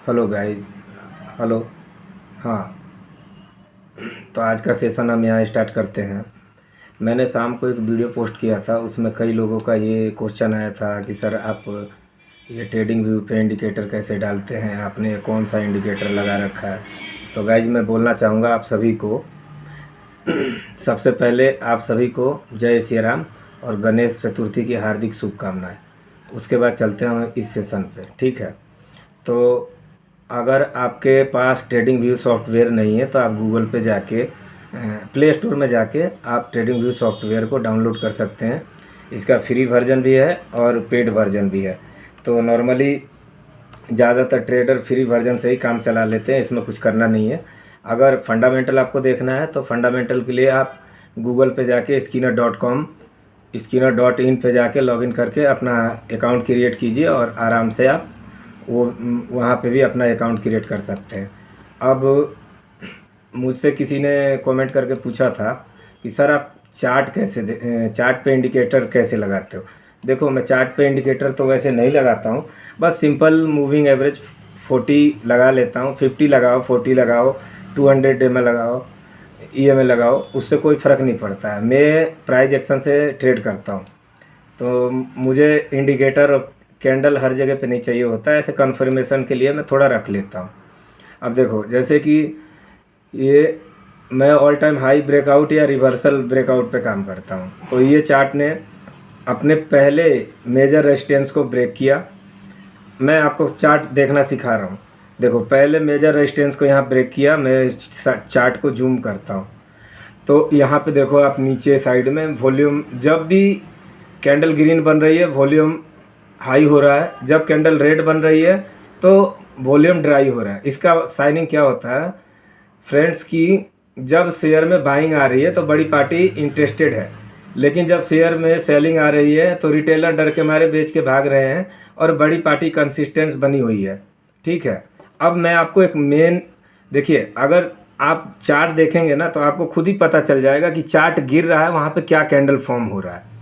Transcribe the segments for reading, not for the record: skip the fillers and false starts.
Hello guys. Hello. हाँ। तो आज का सेशन हम यहाँ स्टार्ट करते हैं। मैंने शाम को एक वीडियो पोस्ट किया था, उसमें कई लोगों का ये क्वेश्चन आया था कि सर आप ये ट्रेडिंग व्यू पे इंडिकेटर कैसे डालते हैं, आपने कौन सा इंडिकेटर लगा रखा है। तो गाइज मैं बोलना चाहूँगा आप सभी को, सबसे पहले आप सभी को जय श्री राम और गणेश चतुर्थी की हार्दिक शुभकामनाएं। उसके बाद चलते हैं हम इस सेशन पे, ठीक है। तो अगर आपके पास ट्रेडिंग व्यू सॉफ्टवेयर नहीं है तो आप गूगल पे जाके प्ले स्टोर में जाके आप ट्रेडिंग व्यू सॉफ्टवेयर को डाउनलोड कर सकते हैं। इसका फ्री वर्जन भी है और पेड वर्जन भी है। तो नॉर्मली ज़्यादातर ट्रेडर फ्री वर्जन से ही काम चला लेते हैं, इसमें कुछ करना नहीं है। अगर फंडामेंटल आपको देखना है तो फंडामेंटल के लिए आप गूगल पे जाके स्किनर.com स्किनर.in पे जाके लॉगिन करके अपना अकाउंट क्रिएट कीजिए और आराम से आप वो वहाँ पे भी अपना अकाउंट क्रिएट कर सकते हैं। अब मुझसे किसी ने कमेंट करके पूछा था कि सर आप चार्ट पे इंडिकेटर कैसे लगाते हो। देखो, मैं चार्ट पे इंडिकेटर तो वैसे नहीं लगाता हूँ, बस सिंपल मूविंग एवरेज 40 लगा लेता हूँ। 50 लगाओ, 40 लगाओ, 200 डे में लगाओ, EMA लगाओ, उससे कोई फ़र्क नहीं पड़ता है। मैं प्राइस एक्शन से ट्रेड करता हूँ, तो मुझे इंडिकेटर और कैंडल हर जगह पे नहीं चाहिए होता है। ऐसे कन्फर्मेशन के लिए मैं थोड़ा रख लेता हूँ। अब देखो, जैसे कि ये मैं ऑल टाइम हाई ब्रेकआउट या रिवर्सल ब्रेकआउट पे काम करता हूँ, तो ये चार्ट ने अपने पहले मेजर रेजिस्टेंस को ब्रेक किया। मैं आपको चार्ट देखना सिखा रहा हूँ। देखो, पहले मेजर रेजिस्टेंस को यहाँ ब्रेक किया। मैं चार्ट को जूम करता हूँ तो यहाँ पे देखो आप नीचे साइड में वॉल्यूम, जब भी कैंडल ग्रीन बन रही है वॉल्यूम हाई हो रहा है, जब कैंडल रेड बन रही है तो वॉल्यूम ड्राई हो रहा है। इसका साइनिंग क्या होता है फ्रेंड्स कि जब शेयर में बाइंग आ रही है तो बड़ी पार्टी इंटरेस्टेड है, लेकिन जब शेयर में सेलिंग आ रही है तो रिटेलर डर के मारे बेच के भाग रहे हैं और बड़ी पार्टी कंसिस्टेंस बनी हुई है, ठीक है। अब मैं आपको एक मेन, देखिए, अगर आप चार्ट देखेंगे ना तो आपको खुद ही पता चल जाएगा कि चार्ट गिर रहा है वहाँ पे क्या कैंडल फॉर्म हो रहा है।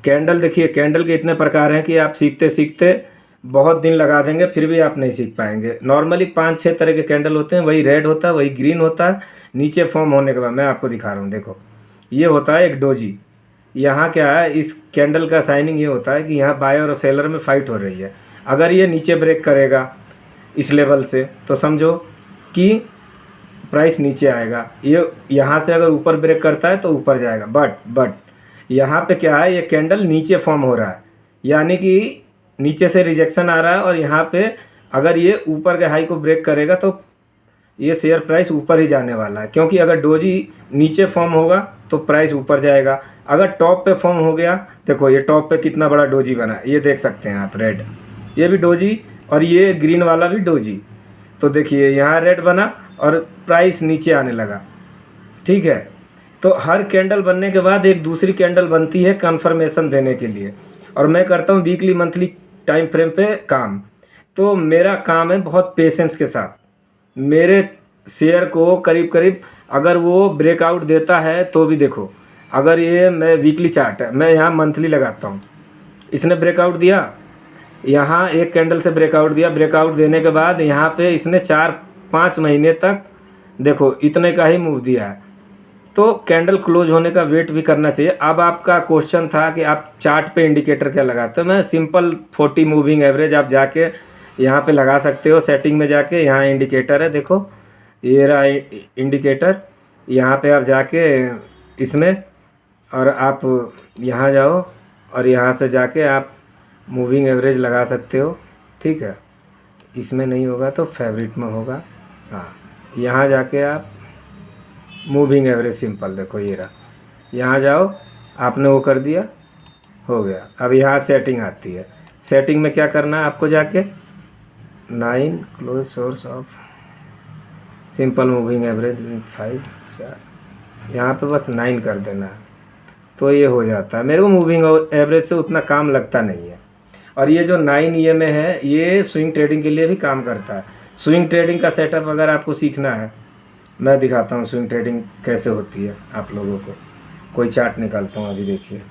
कैंडल देखिए, कैंडल के इतने प्रकार हैं कि आप सीखते सीखते बहुत दिन लगा देंगे फिर भी आप नहीं सीख पाएंगे। नॉर्मली 5-6 तरह के कैंडल होते हैं, वही रेड होता है, वही ग्रीन होता है। नीचे फॉर्म होने के बाद मैं आपको दिखा रहा हूँ, देखो ये होता है एक डोजी। यहाँ क्या है, इस कैंडल का साइनिंग ये होता है कि यहाँ बायर और सेलर में फाइट हो रही है। अगर ये नीचे ब्रेक करेगा इस लेवल से तो समझो कि प्राइस नीचे आएगा। ये यहाँ से अगर ऊपर ब्रेक करता है तो ऊपर जाएगा। बट यहाँ पे क्या है, ये कैंडल नीचे फॉर्म हो रहा है, यानी कि नीचे से रिजेक्शन आ रहा है। और यहाँ पे अगर ये ऊपर के हाई को ब्रेक करेगा तो ये शेयर प्राइस ऊपर ही जाने वाला है, क्योंकि अगर डोजी नीचे फॉर्म होगा तो प्राइस ऊपर जाएगा। अगर टॉप पे फॉर्म हो गया, देखो ये टॉप पे कितना बड़ा डोजी बना, ये देख सकते हैं आप, रेड, ये भी डोजी और ये ग्रीन वाला भी डोजी। तो देखिए यहाँ रेड बना और प्राइस नीचे आने लगा, ठीक है। तो हर कैंडल बनने के बाद एक दूसरी कैंडल बनती है कंफर्मेशन देने के लिए, और मैं करता हूँ वीकली मंथली टाइम फ्रेम पे काम। तो मेरा काम है बहुत पेशेंस के साथ। मेरे शेयर को करीब करीब अगर वो ब्रेकआउट देता है तो भी देखो, अगर ये मैं वीकली चार्ट है, मैं यहाँ मंथली लगाता हूँ। इसने ब्रेकआउट दिया, यहाँ एक कैंडल से ब्रेकआउट दिया, ब्रेकआउट देने के बाद यहाँ पे इसने 4-5 महीने तक देखो इतने का ही मूव दिया है। तो कैंडल क्लोज होने का वेट भी करना चाहिए। अब आपका क्वेश्चन था कि आप चार्ट पे इंडिकेटर क्या लगाते हो। मैं सिंपल 40 मूविंग एवरेज आप जाके यहाँ पे लगा सकते हो। सेटिंग में जाके यहाँ इंडिकेटर है, देखो ये रहा इंडिकेटर। यहाँ पे आप जाके इसमें और आप यहाँ जाओ और यहाँ से जाके आप मूविंग एवरेज लगा सकते हो, ठीक है। इसमें नहीं होगा तो फेवरेट में होगा। हाँ, यहाँ जाके आप मूविंग एवरेज सिंपल, देखो ये रहा, यहाँ जाओ, आपने वो कर दिया, हो गया। अब यहाँ सेटिंग आती है। सेटिंग में क्या करना है आपको, जाके 9 close source of simple moving average 5 4, यहाँ पे बस 9 कर देना है तो ये हो जाता है। मेरे को मूविंग एवरेज से उतना काम लगता नहीं है। और ये जो 9 EMA है ये स्विंग ट्रेडिंग के लिए भी काम करता है। स्विंग ट्रेडिंग का सेटअप अगर आपको सीखना है, मैं दिखाता हूँ स्विंग ट्रेडिंग कैसे होती है आप लोगों को। कोई चार्ट निकालता हूँ, अभी देखिए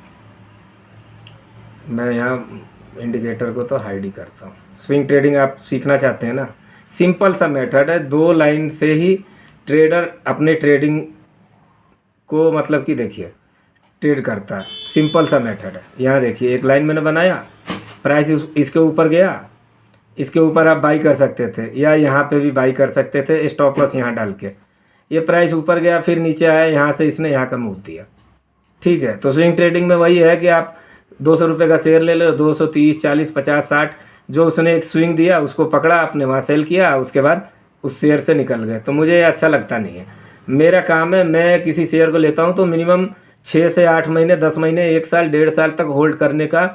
मैं यहाँ इंडिकेटर को तो हाइड ही करता हूँ। स्विंग ट्रेडिंग आप सीखना चाहते हैं ना, सिंपल सा मेथड है, 2 लाइन से ही ट्रेडर अपने ट्रेडिंग को मतलब कि देखिए ट्रेड करता है। सिंपल सा मेथड है। यहाँ देखिए एक लाइन मैंने बनाया, प्राइस इसके ऊपर गया, इसके ऊपर आप बाई कर सकते थे या यहाँ पे भी बाई कर सकते थे, स्टॉप लॉस यहाँ डाल के। ये प्राइस ऊपर गया, फिर नीचे आया, यहाँ से इसने यहाँ का मूव दिया। ठीक है, तो स्विंग ट्रेडिंग में वही है कि आप 200 रुपये का शेयर ले लो, 230, 40, 50, 60 जो उसने एक स्विंग दिया उसको पकड़ा, आपने वहाँ सेल किया, उसके बाद उस शेयर से निकल गए। तो मुझे ये अच्छा लगता नहीं है। मेरा काम है, मैं किसी शेयर को लेता हूँ तो मिनिमम 6 से 8 महीने, 10 महीने, 1 साल, 1.5 साल तक होल्ड करने का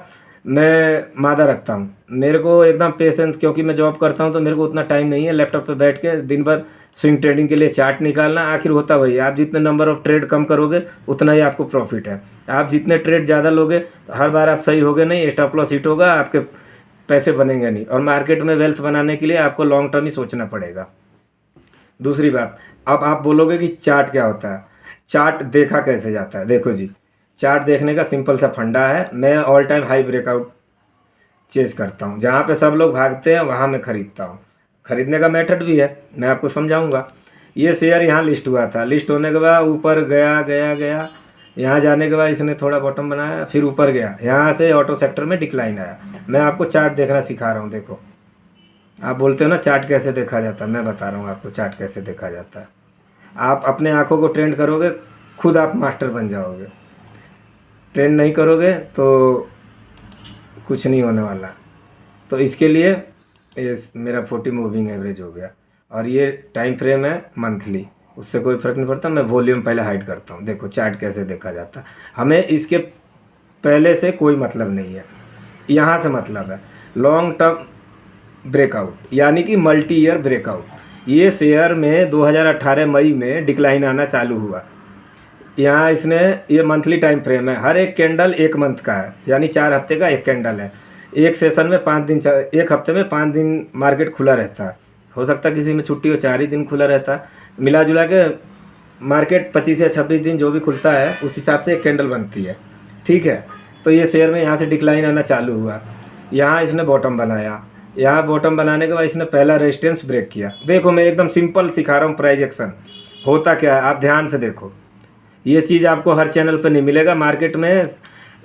मैं मादा रखता हूँ। मेरे को एकदम पेशेंस, क्योंकि मैं जॉब करता हूँ तो मेरे को उतना टाइम नहीं है लैपटॉप पे बैठ के दिन भर स्विंग ट्रेडिंग के लिए चार्ट निकालना। आखिर होता वही है, आप जितने नंबर ऑफ ट्रेड कम करोगे उतना ही आपको प्रॉफिट है। आप जितने ट्रेड ज़्यादा लोगे तो हर बार आप सही होगे नहीं, स्टॉप लॉस हिट होगा, आपके पैसे बनेंगे नहीं। और मार्केट में वेल्थ बनाने के लिए आपको लॉन्ग टर्म ही सोचना पड़ेगा। दूसरी बात, अब आप बोलोगे कि चार्ट क्या होता है, चार्ट देखा कैसे जाता है। देखो जी, चार्ट देखने का सिंपल सा फंडा है। मैं all time high breakout chase करता हूँ, जहाँ पे सब लोग भागते हैं वहाँ मैं ख़रीदता हूँ। ख़रीदने का मेथड भी है, मैं आपको समझाऊंगा। ये शेयर यहाँ लिस्ट हुआ था, लिस्ट होने के बाद ऊपर गया गया गया, यहाँ जाने के बाद इसने थोड़ा बॉटम बनाया, फिर ऊपर गया, यहाँ से ऑटो सेक्टर में डिक्लाइन आया। मैं आपको चार्ट देखना सिखा रहा हूँ। देखो, आप बोलते हो ना चार्ट कैसे देखा जाता है, मैं बता रहा हूँ आपको चार्ट कैसे देखा जाता है। आप अपने आँखों को ट्रेंड करोगे, खुद आप मास्टर बन जाओगे। ट्रेंड नहीं करोगे तो कुछ नहीं होने वाला। तो इसके लिए मेरा 40 मूविंग एवरेज हो गया, और ये टाइम फ्रेम है मंथली, उससे कोई फ़र्क नहीं पड़ता। मैं वॉल्यूम पहले हाइड करता हूँ। देखो चार्ट कैसे देखा जाता है। हमें इसके पहले से कोई मतलब नहीं है, यहाँ से मतलब है लॉन्ग टर्म ब्रेकआउट, यानी कि मल्टी ईयर ब्रेकआउट। ये शेयर में 2018 मई में डिक्लाइन आना चालू हुआ। यहाँ इसने, ये मंथली टाइम फ्रेम है, हर एक कैंडल 1 मंथ का है, यानी 4 हफ्ते का एक कैंडल है। एक सेशन में 5 दिन, एक हफ्ते में 5 दिन मार्केट खुला रहता है। हो सकता है किसी में छुट्टी हो, 4 ही दिन खुला रहता है। मिला जुला के मार्केट 25 या 26 दिन जो भी खुलता है उस हिसाब से एक कैंडल बनती है। ठीक है, तो ये शेयर में यहाँ से डिक्लाइन आना चालू हुआ, यहाँ इसने बॉटम बनाया, यहाँ बॉटम बनाने के बाद इसने पहला रेजिस्टेंस ब्रेक किया। देखो मैं एकदम सिंपल सिखा रहा हूँ प्राइस एक्शन होता क्या है, आप ध्यान से देखो। ये चीज़ आपको हर चैनल पर नहीं मिलेगा मार्केट में।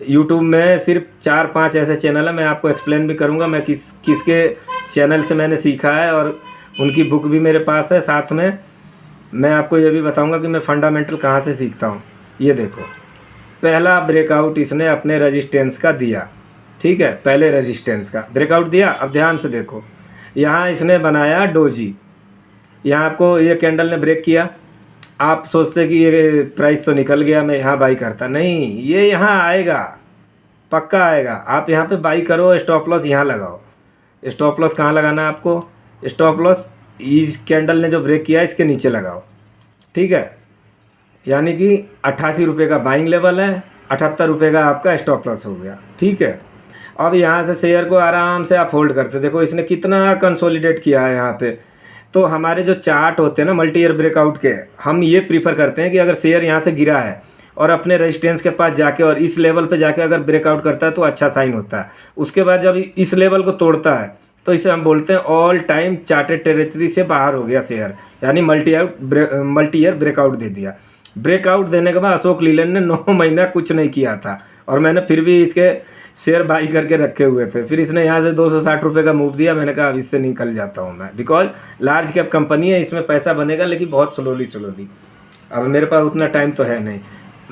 यूट्यूब में सिर्फ 4-5 ऐसे चैनल है, मैं आपको एक्सप्लेन भी करूँगा मैं किसके चैनल से मैंने सीखा है, और उनकी बुक भी मेरे पास है। साथ में मैं आपको ये भी बताऊँगा कि मैं फंडामेंटल कहाँ से सीखता हूँ। ये देखो, पहला ब्रेकआउट इसने अपने रेजिस्टेंस का दिया। ठीक है, पहले रेजिस्टेंस का ब्रेकआउट दिया। अब ध्यान से देखो, यहाँ इसने बनाया डोजी, यहाँ आपको ये कैंडल ने ब्रेक किया। आप सोचते कि ये प्राइस तो निकल गया, मैं यहाँ बाई करता, नहीं, ये यहाँ आएगा, पक्का आएगा। आप यहाँ पे बाई करो, स्टॉप लॉस यहाँ लगाओ। स्टॉप लॉस कहाँ लगाना है आपको, स्टॉप लॉस इस कैंडल ने जो ब्रेक किया इसके नीचे लगाओ। ठीक है, यानी कि 88 रुपये का बाइंग लेवल है, 78 रुपये का आपका स्टॉप लॉस हो गया। ठीक है, अब यहाँ से शेयर को आराम से आप होल्ड करते, देखो इसने कितना कंसोलिडेट किया है यहाँ पे। तो हमारे जो चार्ट होते हैं ना मल्टी ईयर ब्रेकआउट के, हम ये प्रीफर करते हैं कि अगर शेयर यहाँ से गिरा है और अपने रेजिस्टेंस के पास जाके और इस लेवल पे जाके अगर ब्रेकआउट करता है तो अच्छा साइन होता है। उसके बाद जब इस लेवल को तोड़ता है तो इसे हम बोलते हैं ऑल टाइम चार्टेड टेरिटरी से बाहर हो गया शेयर, यानी मल्टी ईयर ब्रेकआउट दे दिया। ब्रेकआउट देने के बाद अशोक लीलैंड ने 9 महीना कुछ नहीं किया था, और मैंने फिर भी इसके शेयर बाई करके रखे हुए थे। फिर इसने यहाँ से 260 रुपये का मूव दिया, मैंने कहा अब इससे निकल जाता हूँ मैं, बिकॉज लार्ज कैप कंपनी है, इसमें पैसा बनेगा लेकिन बहुत स्लोली। अब मेरे पास उतना टाइम तो है नहीं।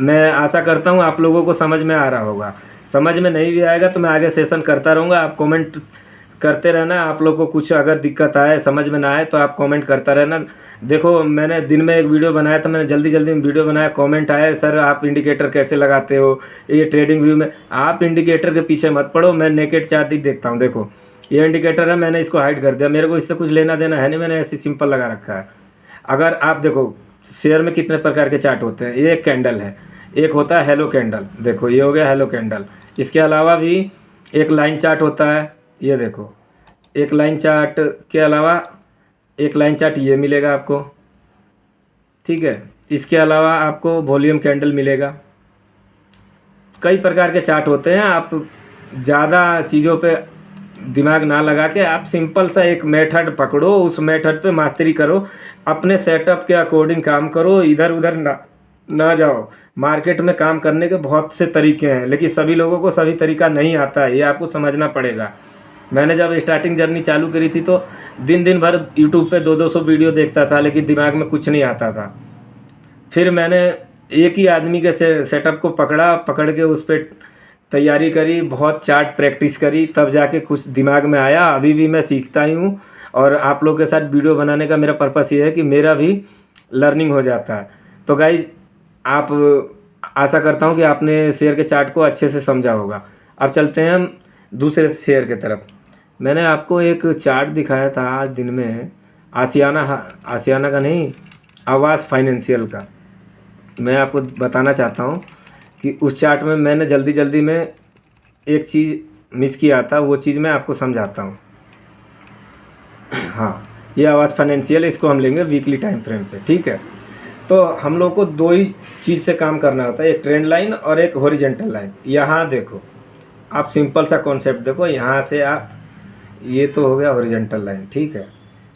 मैं आशा करता हूँ आप लोगों को समझ में आ रहा होगा। समझ में नहीं भी आएगा तो मैं आगे सेशन करता रहूँगा, आप कमेंट करते रहना। आप लोग को कुछ अगर दिक्कत आए, समझ में ना आए तो आप कमेंट करता रहना। देखो मैंने दिन में एक वीडियो बनाया था, मैंने जल्दी में वीडियो बनाया, कमेंट आया सर आप इंडिकेटर कैसे लगाते हो ये ट्रेडिंग व्यू में। आप इंडिकेटर के पीछे मत पड़ो, मैं नेकेड चार्ट ही देखता हूँ। देखो ये इंडिकेटर है, मैंने इसको हाइड कर दिया, मेरे को इससे कुछ लेना देना है नहीं, मैंने ऐसे सिंपल लगा रखा है। अगर आप देखो शेयर में कितने प्रकार के चार्ट होते हैं, ये एक कैंडल है, एक होता है हेलो कैंडल, देखो ये हो गया हेलो कैंडल। इसके अलावा भी एक लाइन चार्ट होता है, ये देखो एक लाइन चार्ट के अलावा एक लाइन चार्ट ये मिलेगा आपको। ठीक है, इसके अलावा आपको वॉल्यूम कैंडल मिलेगा। कई प्रकार के चार्ट होते हैं, आप ज़्यादा चीज़ों पे दिमाग ना लगा के आप सिंपल सा एक मेथड पकड़ो, उस मेथड पे मास्टरी करो, अपने सेटअप के अकॉर्डिंग काम करो, इधर उधर ना जाओ। मार्केट में काम करने के बहुत से तरीके हैं, लेकिन सभी लोगों को सभी तरीका नहीं आता है, ये आपको समझना पड़ेगा। मैंने जब स्टार्टिंग जर्नी चालू करी थी तो दिन भर यूट्यूब पे 200 वीडियो देखता था, लेकिन दिमाग में कुछ नहीं आता था। फिर मैंने एक ही आदमी के सेटअप को पकड़ के उस पर तैयारी करी, बहुत चार्ट प्रैक्टिस करी, तब जाके कुछ दिमाग में आया। अभी भी मैं सीखता ही हूँ, और आप लोग के साथ वीडियो बनाने का मेरा पर्पस ये है कि मेरा भी लर्निंग हो जाता है। तो गाइज, आप आशा करता हूँ कि आपने शेयर के चार्ट को अच्छे से समझा होगा। अब चलते हैं हम दूसरे शेयर की तरफ। मैंने आपको एक चार्ट दिखाया था आज दिन में, आशियाना का नहीं, आवास फाइनेंशियल का। मैं आपको बताना चाहता हूँ कि उस चार्ट में मैंने जल्दी में एक चीज़ मिस किया था, वो चीज़ मैं आपको समझाता हूँ। हाँ, ये आवास फाइनेंशियल, इसको हम लेंगे वीकली टाइम फ्रेम पे, ठीक है। तो हम लोग को दो ही चीज़ से काम करना होता है, एक ट्रेंड लाइन और एक हॉरिजॉन्टल लाइन। यहाँ देखो, आप सिंपल सा कॉन्सेप्ट देखो, यहाँ से आप, ये तो हो गया हॉरिजॉन्टल लाइन, ठीक है,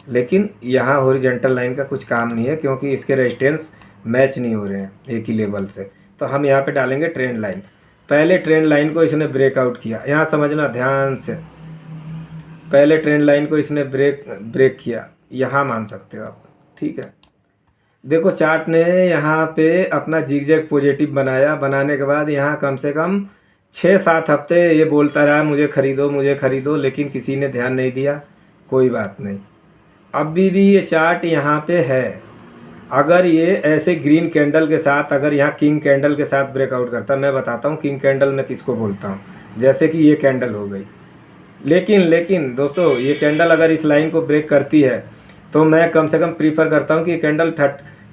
लेकिन यहाँ हॉरिजॉन्टल लाइन का कुछ काम नहीं है, क्योंकि इसके रेजिस्टेंस मैच नहीं हो रहे हैं एक ही लेवल से। तो हम यहाँ पे डालेंगे ट्रेंड लाइन। पहले ट्रेंड लाइन को इसने ब्रेकआउट किया, यहाँ समझना ध्यान से। पहले ट्रेंड लाइन को इसने ब्रेक किया, यहाँ मान सकते हो आप, ठीक है। देखो चार्ट ने यहाँ पे अपना जिगजैग पॉजिटिव बनाया, बनाने के बाद यहाँ कम से कम 6-7 हफ्ते ये बोलता रहा मुझे खरीदो, लेकिन किसी ने ध्यान नहीं दिया। कोई बात नहीं, अभी भी ये चार्ट यहाँ पे है। अगर ये ऐसे ग्रीन कैंडल के साथ, अगर यहाँ किंग कैंडल के साथ ब्रेकआउट करता, मैं बताता हूँ किंग कैंडल मैं किसको बोलता हूँ, जैसे कि ये कैंडल हो गई। लेकिन दोस्तों, ये कैंडल अगर इस लाइन को ब्रेक करती है तो मैं कम से कम प्रीफर करता हूँ कि ये कैंडल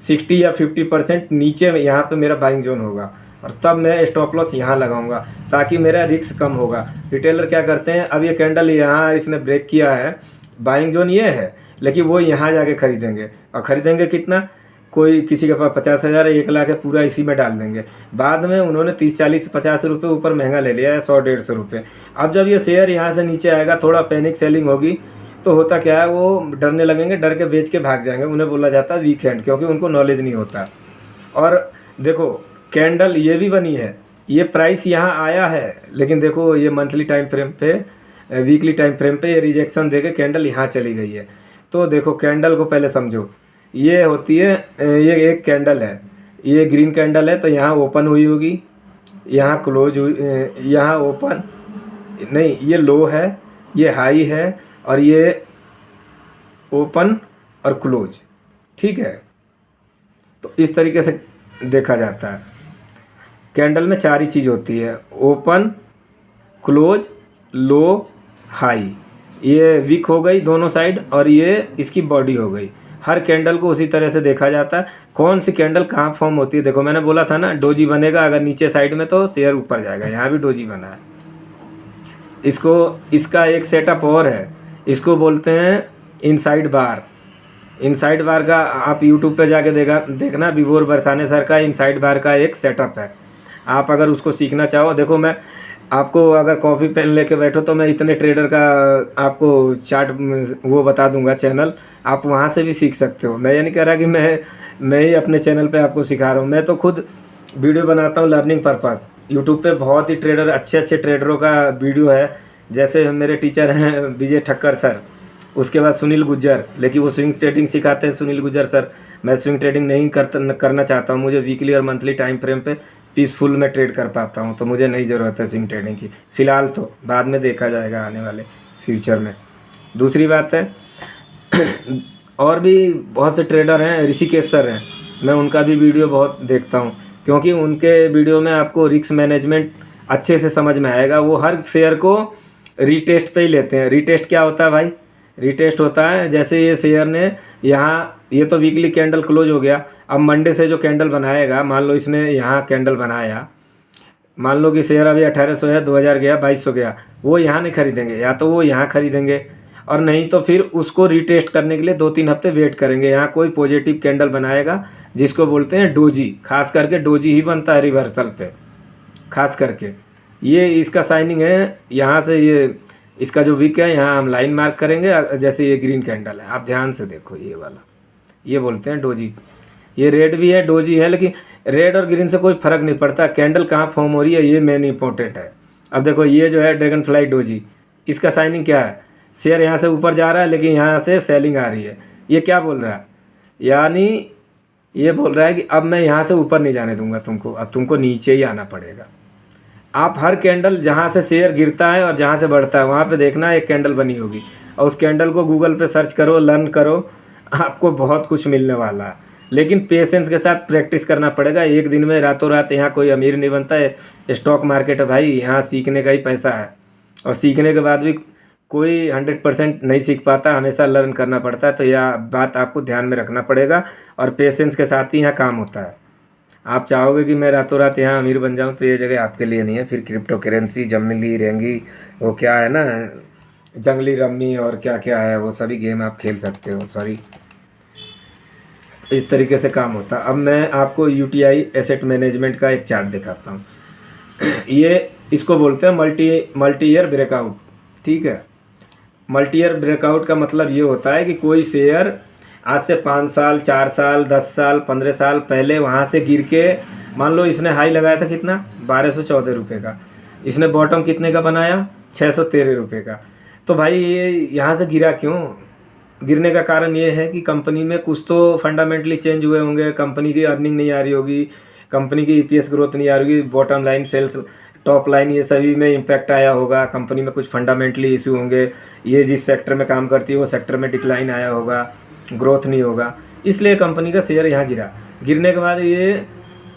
60 या 50% नीचे में यहाँ पे मेरा बाइंग जोन होगा, और तब मैं स्टॉप लॉस यहाँ लगाऊंगा, ताकि मेरा रिस्क कम होगा। रिटेलर क्या करते हैं, अब ये कैंडल यहाँ इसने ब्रेक किया है, बाइंग जोन ये है, लेकिन वो यहाँ जाके खरीदेंगे, और ख़रीदेंगे कितना, कोई किसी के पास 50,000 1 लाख है, पूरा इसी में डाल देंगे। बाद में उन्होंने 30, 40, 50 रुपये ऊपर महंगा ले लिया है, 100-150 रुपये। अब जब ये शेयर यहाँ से नीचे आएगा, थोड़ा पैनिक सेलिंग होगी, तो होता क्या है, वो डरने लगेंगे, डर के बेच के भाग जाएंगे। उन्हें बोला जाता है वीकेंड, क्योंकि उनको नॉलेज नहीं होता। और देखो कैंडल ये भी बनी है, ये प्राइस यहाँ आया है, लेकिन देखो ये मंथली टाइम फ्रेम पे, वीकली टाइम फ्रेम पे ये रिजेक्शन देके कैंडल यहाँ चली गई है। तो देखो कैंडल को पहले समझो, ये होती है, ये एक कैंडल है, ये ग्रीन कैंडल है, तो यहाँ ओपन हुई होगी, यहाँ क्लोज हुई, यहाँ ओपन नहीं, ये लो है, ये हाई है, और ये ओपन और क्लोज, ठीक है। तो इस तरीके से देखा जाता है। कैंडल में 4 ही चीज़ होती है, ओपन, क्लोज, लो, हाई। ये वीक हो गई दोनों साइड, और ये इसकी बॉडी हो गई। हर कैंडल को उसी तरह से देखा जाता है। कौन सी कैंडल कहाँ फॉर्म होती है, देखो मैंने बोला था ना, डोजी बनेगा अगर नीचे साइड में तो शेयर ऊपर जाएगा, यहाँ भी डोजी बना है। इसका एक सेटअप और है, इसको बोलते हैं इनसाइड बार। इनसाइड बार का आप यूट्यूब पे जाके देखना, विभोर बरसाने सर का इनसाइड बार का एक सेटअप है। आप अगर उसको सीखना चाहो, देखो मैं आपको अगर कॉपी पेन लेके बैठो तो मैं इतने ट्रेडर का आपको चार्ट वो बता दूंगा चैनल, आप वहाँ से भी सीख सकते हो। मैं ये नहीं कह रहा कि मैं ही अपने चैनल पे आपको सिखा रहा हूँ, मैं तो खुद वीडियो बनाता हूँ लर्निंग पर्पस। यूट्यूब पे बहुत ही ट्रेडर, अच्छे ट्रेडरों का वीडियो है, जैसे मेरे टीचर हैं विजय ठक्कर सर, उसके बाद सुनील गुज्जर, लेकिन वो स्विंग ट्रेडिंग सिखाते हैं सुनील गुज्जर सर। मैं स्विंग ट्रेडिंग नहीं करना चाहता हूँ, मुझे वीकली और मंथली टाइम फ्रेम पे पीसफुल में ट्रेड कर पाता हूँ, तो मुझे नहीं ज़रूरत है स्विंग ट्रेडिंग की फ़िलहाल, तो बाद में देखा जाएगा आने वाले फ्यूचर में। दूसरी बात है और भी बहुत से ट्रेडर हैं, ऋषिकेश सर हैं, मैं उनका भी वीडियो बहुत देखता हूँ, क्योंकि उनके वीडियो में आपको रिस्क मैनेजमेंट अच्छे से समझ में आएगा। वो हर शेयर को रीटेस्ट पे ही लेते हैं। रीटेस्ट क्या होता है भाई, रीटेस्ट होता है जैसे ये शेयर ने यहाँ, ये तो वीकली कैंडल क्लोज हो गया, अब मंडे से जो कैंडल बनाएगा, मान लो इसने यहाँ कैंडल बनाया, मान लो कि शेयर अभी 1800 है, 2000 गया, 2200 गया, वो यहाँ नहीं खरीदेंगे, या तो वो यहाँ खरीदेंगे, और नहीं तो फिर उसको रीटेस्ट करने के लिए 2-3 हफ्ते वेट करेंगे। यहाँ कोई पॉजिटिव कैंडल बनाएगा जिसको बोलते हैं डोजी, खास करके डोजी ही बनता है रिवर्सल पे, खास करके ये इसका साइनिंग है। यहाँ से ये इसका जो विक है यहाँ हम लाइन मार्क करेंगे, जैसे ये ग्रीन कैंडल है, आप ध्यान से देखो ये वाला, ये बोलते हैं डोजी। ये रेड भी है, डोजी है, लेकिन रेड और ग्रीन से कोई फ़र्क नहीं पड़ता, कैंडल कहाँ फॉर्म हो रही है ये मेन इंपॉर्टेंट है। अब देखो ये जो है ड्रैगन फ्लाई डोजी, इसका साइनिंग क्या है, शेयर यहाँ से ऊपर जा रहा है लेकिन यहाँ से सेलिंग आ रही है। ये क्या बोल रहा है, यानी ये बोल रहा है कि अब मैं यहाँ से ऊपर नहीं जाने दूंगा तुमको, अब तुमको नीचे ही आना पड़ेगा। आप हर कैंडल जहाँ से शेयर गिरता है और जहाँ से बढ़ता है वहाँ पे देखना एक कैंडल बनी होगी, और उस कैंडल को गूगल पे सर्च करो, लर्न करो, आपको बहुत कुछ मिलने वाला है। लेकिन पेशेंस के साथ प्रैक्टिस करना पड़ेगा। एक दिन में रातों रात यहाँ कोई अमीर नहीं बनता है। स्टॉक मार्केट है भाई, यहाँ सीखने का ही पैसा है, और सीखने के बाद भी कोई 100% नहीं सीख पाता, हमेशा लर्न करना पड़ता है। तो यह बात आपको ध्यान में रखना पड़ेगा, और पेशेंस के साथ ही यहाँ काम होता है। आप चाहोगे कि मैं रातों रात यहाँ अमीर बन जाऊँ तो ये जगह आपके लिए नहीं है। फिर क्रिप्टो करेंसी, जंगली रेंगी, वो क्या है ना, जंगली रम्मी और क्या क्या है, वो सभी गेम आप खेल सकते हो। सॉरी, इस तरीके से काम होता है। अब मैं आपको यूटीआई एसेट मैनेजमेंट का एक चार्ट दिखाता हूँ। ये इसको बोलते हैं मल्टी ईयर ब्रेकआउट। ठीक है, मल्टी ईयर ब्रेकआउट का मतलब ये होता है कि कोई शेयर आज से 5 साल, 4 साल, 10 साल, 15 साल पहले वहाँ से गिर के, मान लो इसने हाई लगाया था कितना, 1214 रुपये का, इसने बॉटम कितने का बनाया, 613 रुपये का। तो भाई ये यहाँ से गिरा क्यों? गिरने का कारण ये है कि कंपनी में कुछ तो फंडामेंटली चेंज हुए होंगे, कंपनी की अर्निंग नहीं आ रही होगी, कंपनी की ईपीएस ग्रोथ नहीं आ रही होगी, bottom line, sales, top line, ये सभी में इम्पैक्ट आया होगा, कंपनी में कुछ फंडामेंटली इशू होंगे, ये जिस सेक्टर में काम करती है वो सेक्टर में डिक्लाइन आया होगा, ग्रोथ नहीं होगा, इसलिए कंपनी का शेयर यहाँ गिरा। गिरने के बाद ये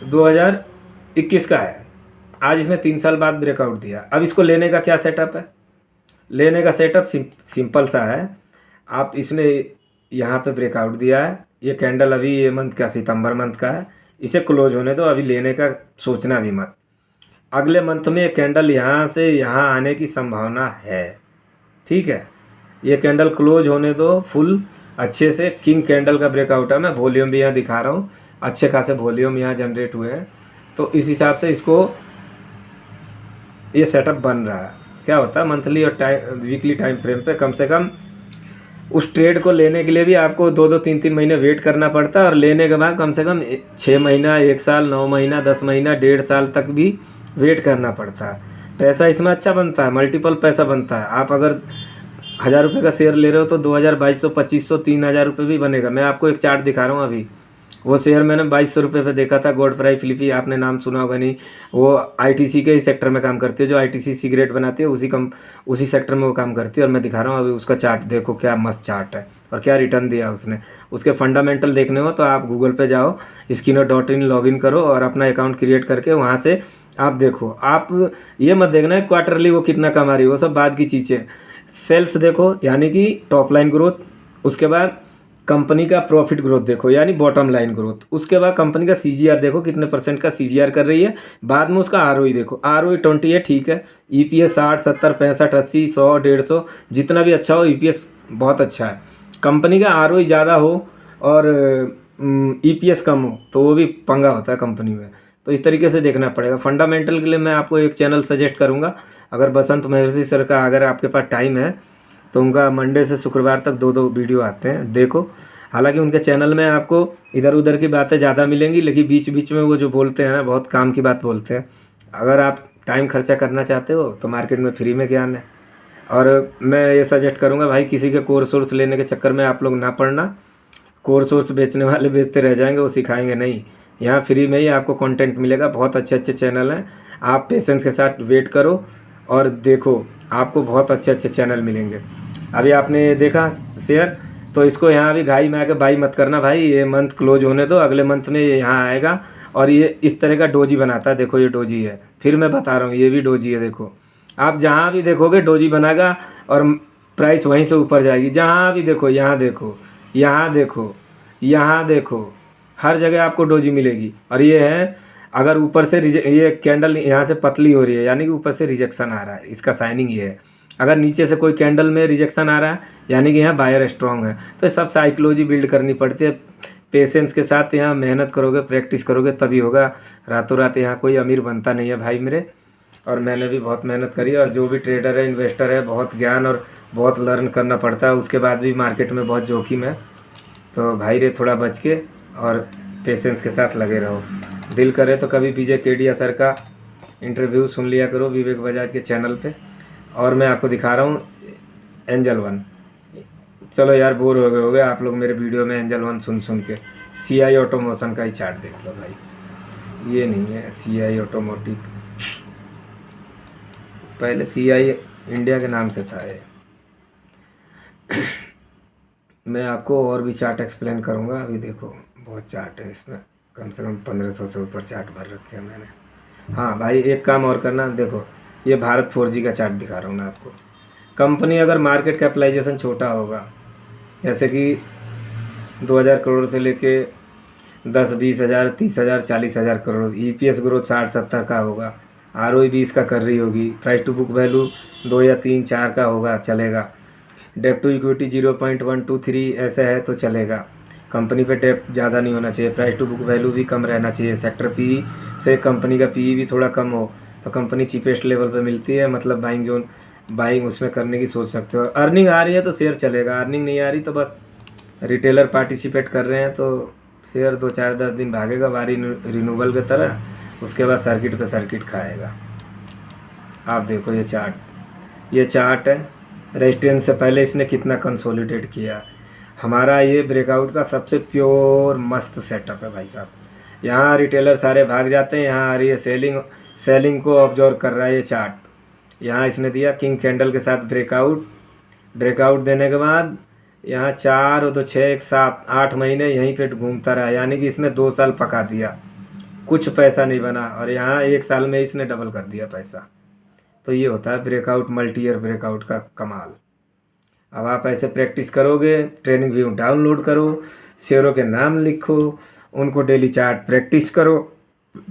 2021 का है, आज इसने 3 साल बाद ब्रेकआउट दिया। अब इसको लेने का क्या सेटअप है? लेने का सेटअप सिंपल सा है। आप इसने यहाँ पे ब्रेकआउट दिया है, ये कैंडल अभी ये मंथ का, सितंबर मंथ का है, इसे क्लोज होने दो, अभी लेने का सोचना भी मत। अगले मंथ में ये कैंडल यहाँ से यहाँ आने की संभावना है। ठीक है, ये कैंडल क्लोज होने दो फुल अच्छे से। किंग कैंडल का ब्रेकआउट है, मैं वॉल्यूम भी यहाँ दिखा रहा हूँ, अच्छे खासे वॉल्यूम यहाँ जनरेट हुए हैं। तो इस हिसाब से इसको ये सेटअप बन रहा है। क्या होता है, मंथली और वीकली टाइम फ्रेम पे कम से कम उस ट्रेड को लेने के लिए भी आपको 2-2, 3-3 महीने वेट करना पड़ता है, और लेने के बाद कम से कम 6 महीना, 1 साल, 9 महीना, 10 महीना, 1.5 साल तक भी वेट करना पड़ता है। पैसा इसमें अच्छा बनता है, मल्टीपल पैसा बनता है। आप अगर 1000 रुपये का शेयर ले रहे हो तो 2000, 2200, 2500, 3000 रुपये भी बनेगा। मैं आपको एक चार्ट दिखा रहा हूँ अभी, वो शेयर मैंने 2200 रुपये पे देखा था, गॉडफ्राई फिलिपी, आपने नाम सुना होगा नहीं, वो आईटीसी के ही सेक्टर में काम करती है, जो आईटीसी सिगरेट बनाती है उसी सेक्टर में वो काम करती है। और मैं दिखा रहा हूँ अभी उसका चार्ट, देखो क्या मस्त चार्ट है और क्या रिटर्न दिया उसने। उसके फंडामेंटल देखने हो तो आप गूगल पे जाओ, स्किनर.in लॉगिन करो और अपना अकाउंट क्रिएट करके वहाँ से आप देखो। आप ये मत देखना है क्वार्टरली वो कितना कमा रही है, वो सब बाद की चीज़ें। सेल्स देखो, यानी कि टॉप लाइन ग्रोथ, उसके बाद कंपनी का प्रॉफिट ग्रोथ देखो, यानी बॉटम लाइन ग्रोथ, उसके बाद कंपनी का सीजीआर देखो कितने % का सीजीआर कर रही है, बाद में उसका आरओई देखो, आरओई 20 है, ठीक है, ईपीएस 60, 70, 65, 80, 100, 150, जितना भी अच्छा हो, ईपीएस बहुत अच्छा है। कंपनी का आरओई ज़्यादा हो और ईपीएस कम हो तो वो भी पंगा होता है कंपनी में। तो इस तरीके से देखना पड़ेगा। फंडामेंटल के लिए मैं आपको एक चैनल सजेस्ट करूँगा, अगर बसंत महर्षि सर का अगर आपके पास टाइम है तो उनका मंडे से शुक्रवार तक 2-2 वीडियो आते हैं, देखो। हालांकि उनके चैनल में आपको इधर उधर की बातें ज़्यादा मिलेंगी, लेकिन बीच बीच में वो जो बोलते हैं ना, बहुत काम की बात बोलते हैं। अगर आप टाइम खर्चा करना चाहते हो तो मार्केट में फ्री में ज्ञान है। और मैं ये सजेस्ट करूँगा भाई, किसी के कोर्स वोर्स लेने के चक्कर में आप लोग ना पड़ना। कोर्स वोर्स बेचने वाले बेचते रह जाएंगे, वो सिखाएंगे नहीं। यहाँ फ्री में ही आपको कंटेंट मिलेगा, बहुत अच्छे अच्छे चैनल हैं। आप पेशेंस के साथ वेट करो और देखो, आपको बहुत अच्छे अच्छे चैनल मिलेंगे। अभी आपने देखा शेयर, तो इसको यहाँ अभी घाई में आके बाई मत करना भाई, ये मंथ क्लोज होने दो, अगले मंथ में ये यहाँ आएगा। और ये इस तरह का डोजी बनाता है, देखो ये डोजी है, फिर मैं बता रहा हूँ ये भी डोजी है। देखो आप जहाँ भी देखोगे डोजी बनाएगा और प्राइस वहीं से ऊपर जाएगी। जहाँ भी देखो, यहाँ देखो, यहाँ देखो, यहाँ देखो, हर जगह आपको डोजी मिलेगी। और ये है, अगर ऊपर से ये कैंडल यहाँ से पतली हो रही है, यानी कि ऊपर से रिजेक्शन आ रहा है, इसका साइनिंग ये है। अगर नीचे से कोई कैंडल में रिजेक्शन आ रहा है, यानी कि यहाँ बायर स्ट्रॉन्ग है। तो सब साइकोलॉजी बिल्ड करनी पड़ती है, पेशेंस के साथ यहाँ मेहनत करोगे, प्रैक्टिस करोगे, तभी होगा। रातों रात यहाँ कोई अमीर बनता नहीं है भाई मेरे। और मैंने भी बहुत मेहनत करी, और जो भी ट्रेडर है, इन्वेस्टर है, बहुत ज्ञान और बहुत लर्न करना पड़ता है, उसके बाद भी मार्केट में बहुत जोखिम है। तो भाई रे थोड़ा बच के और पेशेंस के साथ लगे रहो। दिल करे तो कभी विजय केडिया सर का इंटरव्यू सुन लिया करो विवेक बजाज के चैनल पे। और मैं आपको दिखा रहा हूँ एंजल वन। चलो यार, बोर हो गए आप लोग मेरे वीडियो में एंजल वन सुन सुन के। CI ऑटोमोशन का ही चार्ट देख लो भाई, ये नहीं है CI ऑटोमोटिव, पहले CI इंडिया के नाम से था ये। मैं आपको और भी चार्ट एक्सप्लेन करूँगा। अभी देखो बहुत चार्ट है इसमें, कम से कम 1500 से ऊपर चार्ट भर रखे हैं मैंने। हाँ भाई, एक काम और करना, देखो ये भारत 4G का चार्ट दिखा रहा हूँ मैं आपको। कंपनी अगर मार्केट कैपिटलाइजेशन छोटा होगा, जैसे कि 2000 करोड़ से लेके 10-20 हज़ार 30,000 40,000 करोड़, EPS ग्रोथ 60-70 का होगा, ROE 20 का कर रही होगी, प्राइस टू बुक वैल्यू 2 या 3 4 का होगा, चलेगा। डेप टू इक्विटी 0.123 ऐसे है तो चलेगा। कंपनी पे डेप ज़्यादा नहीं होना चाहिए, प्राइस टू बुक वैल्यू भी कम रहना चाहिए, सेक्टर PE से कंपनी का PE भी थोड़ा कम हो तो कंपनी चीपेस्ट लेवल पे मिलती है, मतलब बाइंग उसमें करने की सोच सकते हो। अर्निंग आ रही है तो शेयर चलेगा, अर्निंग नहीं आ रही तो बस रिटेलर पार्टिसिपेट कर रहे हैं तो शेयर 2-4-10 दिन भागेगा वारी रिन्यूबल की तरह, उसके बाद सर्किट पे सर्किट खाएगा। आप देखो ये चार्ट है, रेजिस्टेंस से पहले इसने कितना कंसोलिडेट किया। हमारा ये ब्रेकआउट का सबसे प्योर मस्त सेटअप है भाई साहब। यहाँ रिटेलर सारे भाग जाते हैं, यहाँ आ रही है सेलिंग को ऑब्जर्व कर रहा है ये चार्ट। यहाँ इसने दिया किंग कैंडल के साथ ब्रेकआउट देने के बाद यहाँ 4 और 2 6 7 8 महीने यहीं पे घूमता रहा, यानी कि इसने 2 साल पका दिया, कुछ पैसा नहीं बना, और यहाँ 1 साल में इसने डबल कर दिया पैसा। तो ये होता है ब्रेकआउट, मल्टी ईयर ब्रेकआउट का कमाल। अब आप ऐसे प्रैक्टिस करोगे, ट्रेनिंग व्यू डाउनलोड करो, शेयरों के नाम लिखो, उनको डेली चार्ट प्रैक्टिस करो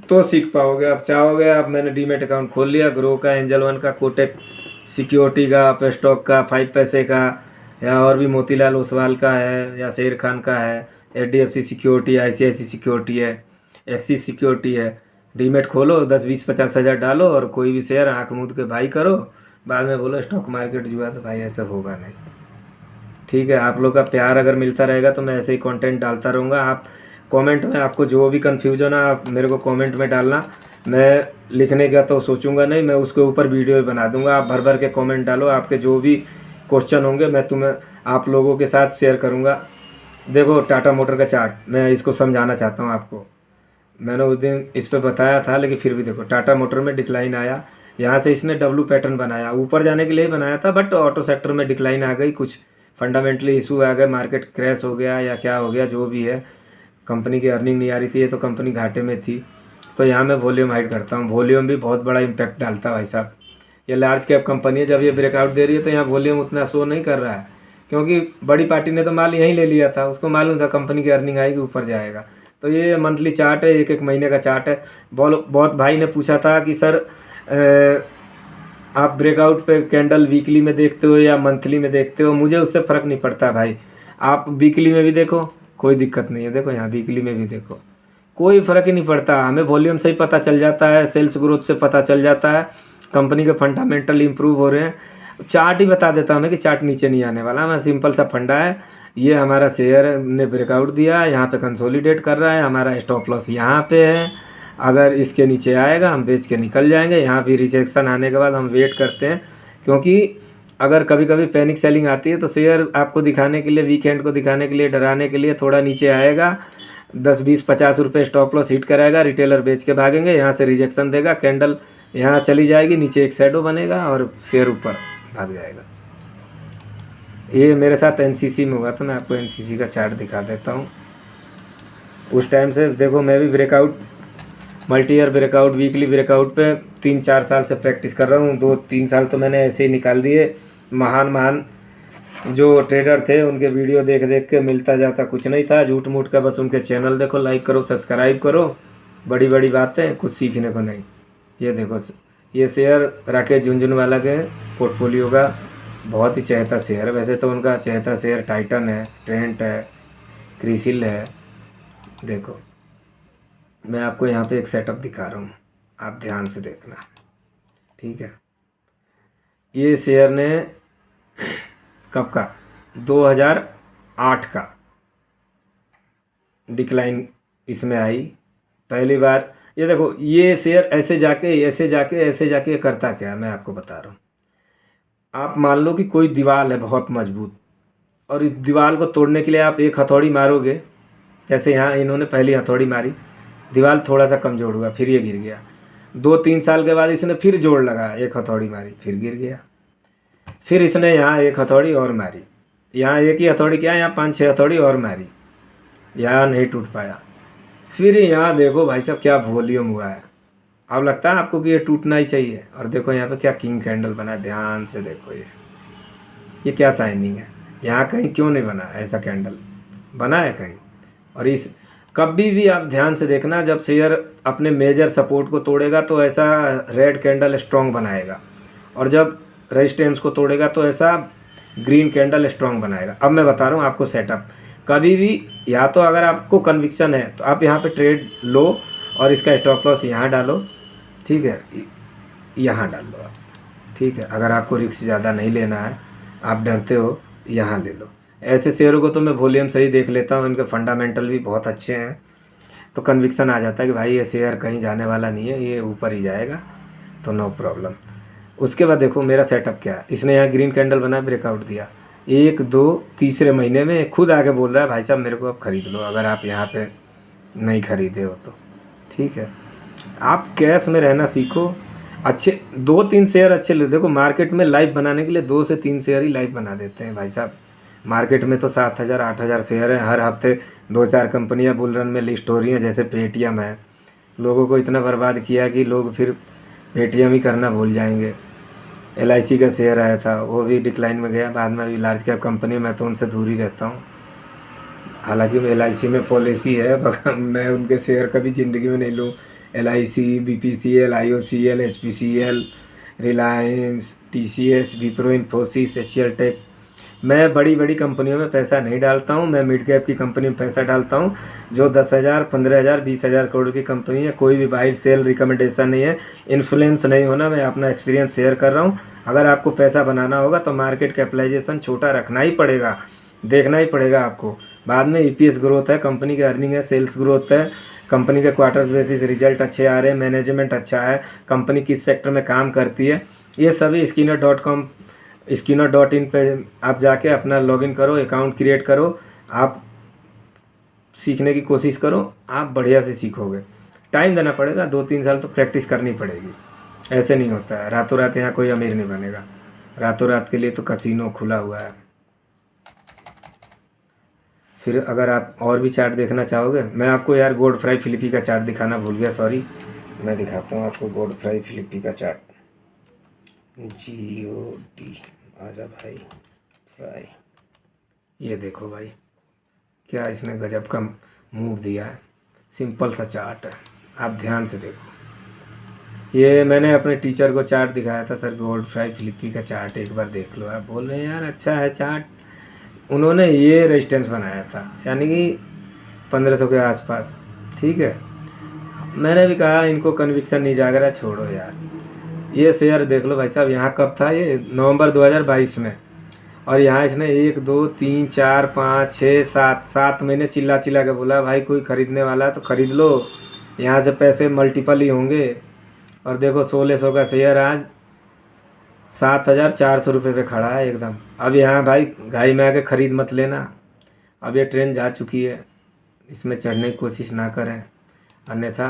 तो सीख पाओगे। आप चाहोगे, आप मैंने डीमेट अकाउंट खोल लिया, ग्रो का, एंजल वन का, कोटेक सिक्योरिटी का, पे स्टॉक का, 5 पैसे का, या और भी मोतीलाल ओसवाल का है, या शेर खान का है, HDFC सिक्योरिटी, ICICI सिक्योरिटी है, एक्सिस सिक्योरिटी है। डीमेट खोलो, 10-20-50 हज़ार डालो और कोई भी शेयर आँख मूंद के बाई करो, बाद में बोलो स्टॉक मार्केट जुआ, तो भाई ऐसा होगा नहीं। ठीक है, आप लोग का प्यार अगर मिलता रहेगा तो मैं ऐसे ही कंटेंट डालता रहूँगा। आप कमेंट में आपको जो भी कन्फ्यूजन है आप मेरे को कमेंट में डालना, मैं लिखने का तो सोचूंगा नहीं, मैं उसके ऊपर वीडियो बना दूंगा। आप भर भर के कमेंट डालो, आपके जो भी क्वेश्चन होंगे मैं तुम्हें आप लोगों के साथ शेयर करूँगा। देखो टाटा मोटर का चार्ट मैं इसको समझाना चाहता हूँ आपको, मैंने उस दिन इस पर बताया था, लेकिन फिर भी देखो टाटा मोटर में डिक्लाइन आया, यहाँ से इसने W पैटर्न बनाया, ऊपर जाने के लिए बनाया था, बट ऑटो सेक्टर में डिक्लाइन आ गई, कुछ फंडामेंटली इशू आ गए, मार्केट क्रैश हो गया या क्या हो गया, जो भी है, कंपनी की अर्निंग नहीं आ रही थी, ये तो कंपनी घाटे में थी। तो यहाँ मैं वॉल्यूम हाइड करता हूँ, वॉल्यूम भी बहुत बड़ा इम्पैक्ट डालता है भाई साहब। ये लार्ज कैप कंपनी है, जब ये ब्रेकआउट दे रही है तो यहाँ वॉल्यूम उतना शो नहीं कर रहा है, क्योंकि बड़ी पार्टी ने तो माल यहीं ले लिया था, उसको मालूम था कंपनी की अर्निंग आएगी, ऊपर जाएगा। तो ये मंथली चार्ट है, 1-1 महीने का चार्ट है। बहुत भाई ने पूछा था कि सर आप ब्रेकआउट पे कैंडल वीकली में देखते हो या मंथली में देखते हो? मुझे उससे फ़र्क नहीं पड़ता भाई, आप वीकली में भी देखो कोई दिक्कत नहीं है, देखो यहाँ वीकली में भी देखो, कोई फ़र्क ही नहीं पड़ता। हमें वॉल्यूम से ही पता चल जाता है, सेल्स ग्रोथ से पता चल जाता है कंपनी के फंडामेंटल इंप्रूव हो रहे हैं। चार्ट ही बता देता हमें कि चार्ट नीचे नहीं आने वाला, हमें सिंपल सा फंडा है। ये हमारा शेयर ने ब्रेकआउट दिया, यहाँ पे कंसोलिडेट कर रहा है, हमारा स्टॉप लॉस यहाँ पे है, अगर इसके नीचे आएगा हम बेच के निकल जाएंगे। यहाँ भी रिजेक्शन आने के बाद हम वेट करते हैं, क्योंकि अगर कभी कभी पैनिक सेलिंग आती है तो शेयर आपको दिखाने के लिए, वीकेंड को दिखाने के लिए, डराने के लिए थोड़ा नीचे आएगा, 10-20-50 रुपये स्टॉप लॉस हिट कराएगा, रिटेलर बेच के भागेंगे, यहाँ से रिजेक्शन देगा, कैंडल यहाँ चली जाएगी, नीचे एक शैडो बनेगा और शेयर ऊपर भाग जाएगा। ये मेरे साथ NCC में हुआ, तो मैं आपको NCC का चार्ट दिखा देता हूँ। उस टाइम से देखो मैं भी breakout, multi year breakout, weekly breakout पे 3-4 साल से प्रैक्टिस कर रहा हूँ। 2-3 साल तो मैंने ऐसे ही निकाल दिए। महान जो ट्रेडर थे उनके वीडियो देख देख के मिलता जाता कुछ नहीं था, झूठ मूठ का, बस उनके चैनल देखो, लाइक करो, सब्सक्राइब करो, बड़ी बड़ी बातें, कुछ सीखने को नहीं। ये देखो, ये शेयर राकेश झुनझुनवाला के पोर्टफोलियो का बहुत ही चहेता शेयर है। वैसे तो उनका चहेता शेयर टाइटन है, ट्रेंट है, क्रिसिल है। देखो मैं आपको यहाँ पे एक सेटअप दिखा रहा हूँ, आप ध्यान से देखना। ठीक है। ये शेयर ने कब का 2008 का डिक्लाइन इसमें आई पहली बार। ये देखो, ये शेयर ऐसे जाके ऐसे जाके ऐसे जाके करता क्या है, मैं आपको बता रहा हूँ। आप मान लो कि कोई दीवार है बहुत मजबूत, और इस दीवार को तोड़ने के लिए आप एक हथौड़ी मारोगे, जैसे यहाँ इन्होंने पहली हथौड़ी मारी, दीवार थोड़ा सा कमजोर हुआ, फिर ये गिर गया। 2-3 साल के बाद इसने फिर जोड़ लगा, एक हथौड़ी मारी, फिर गिर गया। फिर इसने यहाँ एक हथौड़ी और मारी, यहाँ एक ही हथौड़ी क्या, यहाँ 5-6 हथौड़ी और मारी, यहाँ नहीं टूट पाया। फिर यहाँ देखो भाई साहब क्या वॉल्यूम हुआ है। अब लगता है आपको कि ये टूटना ही चाहिए। और देखो यहाँ पे क्या किंग कैंडल बना है, ध्यान से देखो। ये क्या साइनिंग है, यहाँ कहीं क्यों नहीं बना ऐसा कैंडल, बना है कहीं। और इस कभी भी आप ध्यान से देखना, जब शेयर अपने मेजर सपोर्ट को तोड़ेगा तो ऐसा रेड कैंडल स्ट्रॉन्ग बनाएगा, और जब रेजिस्टेंस को तोड़ेगा तो ऐसा ग्रीन कैंडल स्ट्रॉन्ग बनाएगा। अब मैं बता रहा हूँ आपको सेटअप। कभी भी या तो अगर आपको कन्विक्शन है तो आप यहाँ पे ट्रेड लो और इसका स्टॉप लॉस यहाँ डालो, ठीक है, यहाँ डाल लो आप, ठीक है। अगर आपको रिस्क ज़्यादा नहीं लेना है, आप डरते हो, यहाँ ले लो। ऐसे शेयरों को तो मैं वॉल्यूम से ही देख लेता हूँ, इनके फंडामेंटल भी बहुत अच्छे हैं, तो कन्विक्शन आ जाता है कि भाई ये शेयर कहीं जाने वाला नहीं है, ये ऊपर ही जाएगा, तो नो प्रॉब्लम। उसके बाद देखो मेरा सेटअप क्या है। इसने यहाँ ग्रीन कैंडल बना, ब्रेकआउट दिया, 1-2 तीसरे महीने में खुद आके बोल रहा है भाई साहब मेरे को अब ख़रीद लो, अगर आप यहाँ पे नहीं ख़रीदे हो तो, ठीक है। आप कैश में रहना सीखो, अच्छे 2-3 शेयर अच्छे ले। देखो मार्केट में लाइव बनाने के लिए 2 से 3 शेयर ही लाइव बना देते हैं भाई साहब। मार्केट में तो 7,000-8,000 शेयर है, हर हफ्ते 2-4 कंपनियां बुल रन में लिस्ट हो रही हैं, जैसे पेटीएम है। लोगों को इतना बर्बाद किया कि लोग फिर पेटीएम ही करना भूल जाएंगे। LIC का शेयर आया था, वो भी डिक्लाइन में गया बाद में। अभी लार्ज कैप कंपनी, मैं तो उनसे दूर ही रहता हूँ। हालांकि LIC में पॉलिसी है मैं उनके शेयर कभी ज़िंदगी में नहीं लूँ। LIC, BPCL, IOCL, HPCL, Reliance, TCS, Wipro, Infosys, HCL Tech, मैं बड़ी बड़ी कंपनियों में पैसा नहीं डालता हूँ। मैं मिड कैप की कंपनी में पैसा डालता हूँ, जो 10,000, 15,000, 20,000 करोड़ की कंपनी है। कोई भी बाई सेल रिकमेंडेशन नहीं है, इन्फ्लुएंस नहीं होना, मैं अपना एक्सपीरियंस शेयर कर रहा हूँ। अगर आपको पैसा बनाना होगा तो मार्केट कैपिटलाइजेशन छोटा रखना ही पड़ेगा, देखना ही पड़ेगा आपको। बाद में EPS ग्रोथ है, कंपनी की अर्निंग है, सेल्स ग्रोथ है, कंपनी के क्वार्टर्स बेसिस रिजल्ट अच्छे आ रहे हैं, मैनेजमेंट अच्छा है, कंपनी किस सेक्टर में काम करती है, ये सभी स्कीनर.com, स्कीनर.in पे आप जाके अपना लॉगिन करो, अकाउंट क्रिएट करो, आप सीखने की कोशिश करो, आप बढ़िया से सीखोगे। टाइम देना पड़ेगा, 2-3 साल तो प्रैक्टिस करनी पड़ेगी। ऐसे नहीं होता है, रातों रात यहाँ कोई अमीर नहीं बनेगा। रातों रात के लिए तो कसिनो खुला हुआ है। फिर अगर आप और भी चार्ट देखना चाहोगे, मैं आपको यार गोडफ्राई फिलिपी का चार्ट दिखाना भूल गया, सॉरी। मैं दिखाता हूँ आपको गोडफ्राई फिलिपी का चार्ट। GOD, आजा भाई फ्राई। ये देखो भाई, क्या इसने गजब का मूव दिया है। सिंपल सा चार्ट है, आप ध्यान से देखो। ये मैंने अपने टीचर को चार्ट दिखाया था, सर गोडफ्राई फिलिपी का चार्ट एक बार देख लो। आप बोल रहे हैं यार अच्छा है चार्ट। उन्होंने ये रेजिस्टेंस बनाया था, यानी कि 1500 के आसपास, ठीक है। मैंने भी कहा इनको कन्विक्शन नहीं जाग रहा, छोड़ो यार। ये शेयर देख लो भाई साहब, यहाँ कब था, ये नवंबर 2022 में, और यहाँ इसने 1, 2, 3, 4, 5, 6, 7 महीने चिल्ला चिल्ला के बोला भाई कोई ख़रीदने वाला है तो ख़रीद लो, यहाँ से पैसे मल्टीपल ही होंगे। और देखो 1600 का शेयर आज 7,400 रुपये पे खड़ा है एकदम। अब यहाँ भाई घाई में आके ख़रीद मत लेना, अब ये ट्रेन जा चुकी है, इसमें चढ़ने की कोशिश ना करें, अन्यथा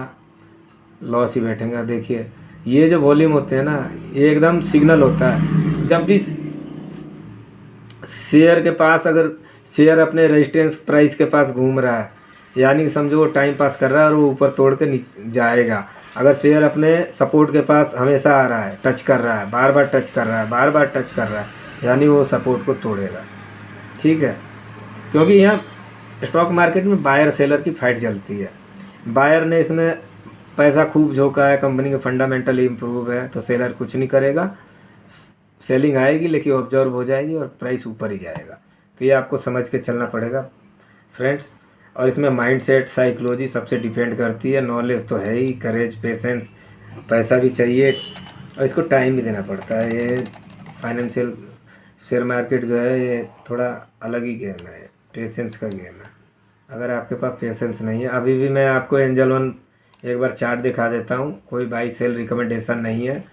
लॉस ही बैठेंगे। देखिए ये जो वॉल्यूम होते हैं ना, ये एकदम सिग्नल होता है। जब भी शेयर के पास, अगर शेयर अपने रेजिस्टेंस प्राइस के पास घूम रहा है, यानी कि समझो वो टाइम पास कर रहा है और वो ऊपर तोड़ के नीचे जाएगा। अगर शेयर अपने सपोर्ट के पास हमेशा आ रहा है, टच कर रहा है, बार बार टच कर रहा है, बार बार टच कर रहा है, यानी वो सपोर्ट को तोड़ेगा, ठीक है। क्योंकि यहाँ स्टॉक मार्केट में बायर सेलर की फाइट चलती है। बायर ने इसमें पैसा खूब झोंका है, कंपनी के फंडामेंटल इम्प्रूव है, तो सेलर कुछ नहीं करेगा, सेलिंग आएगी लेकिन ऑब्जर्व हो जाएगी और प्राइस ऊपर ही जाएगा। तो ये आपको समझ के चलना पड़ेगा फ्रेंड्स। और इसमें माइंडसेट, साइकोलॉजी सबसे डिपेंड करती है। नॉलेज तो है ही, करेज, पेशेंस, पैसा भी चाहिए, और इसको टाइम भी देना पड़ता है। ये फाइनेंशियल शेयर मार्केट जो है ये थोड़ा अलग ही गेम है, पेशेंस का गेम है। अगर आपके पास पेशेंस नहीं है, अभी भी मैं आपको एंजल वन एक बार चार्ट दिखा देता हूँ। कोई बाई सेल रिकमेंडेशन नहीं है।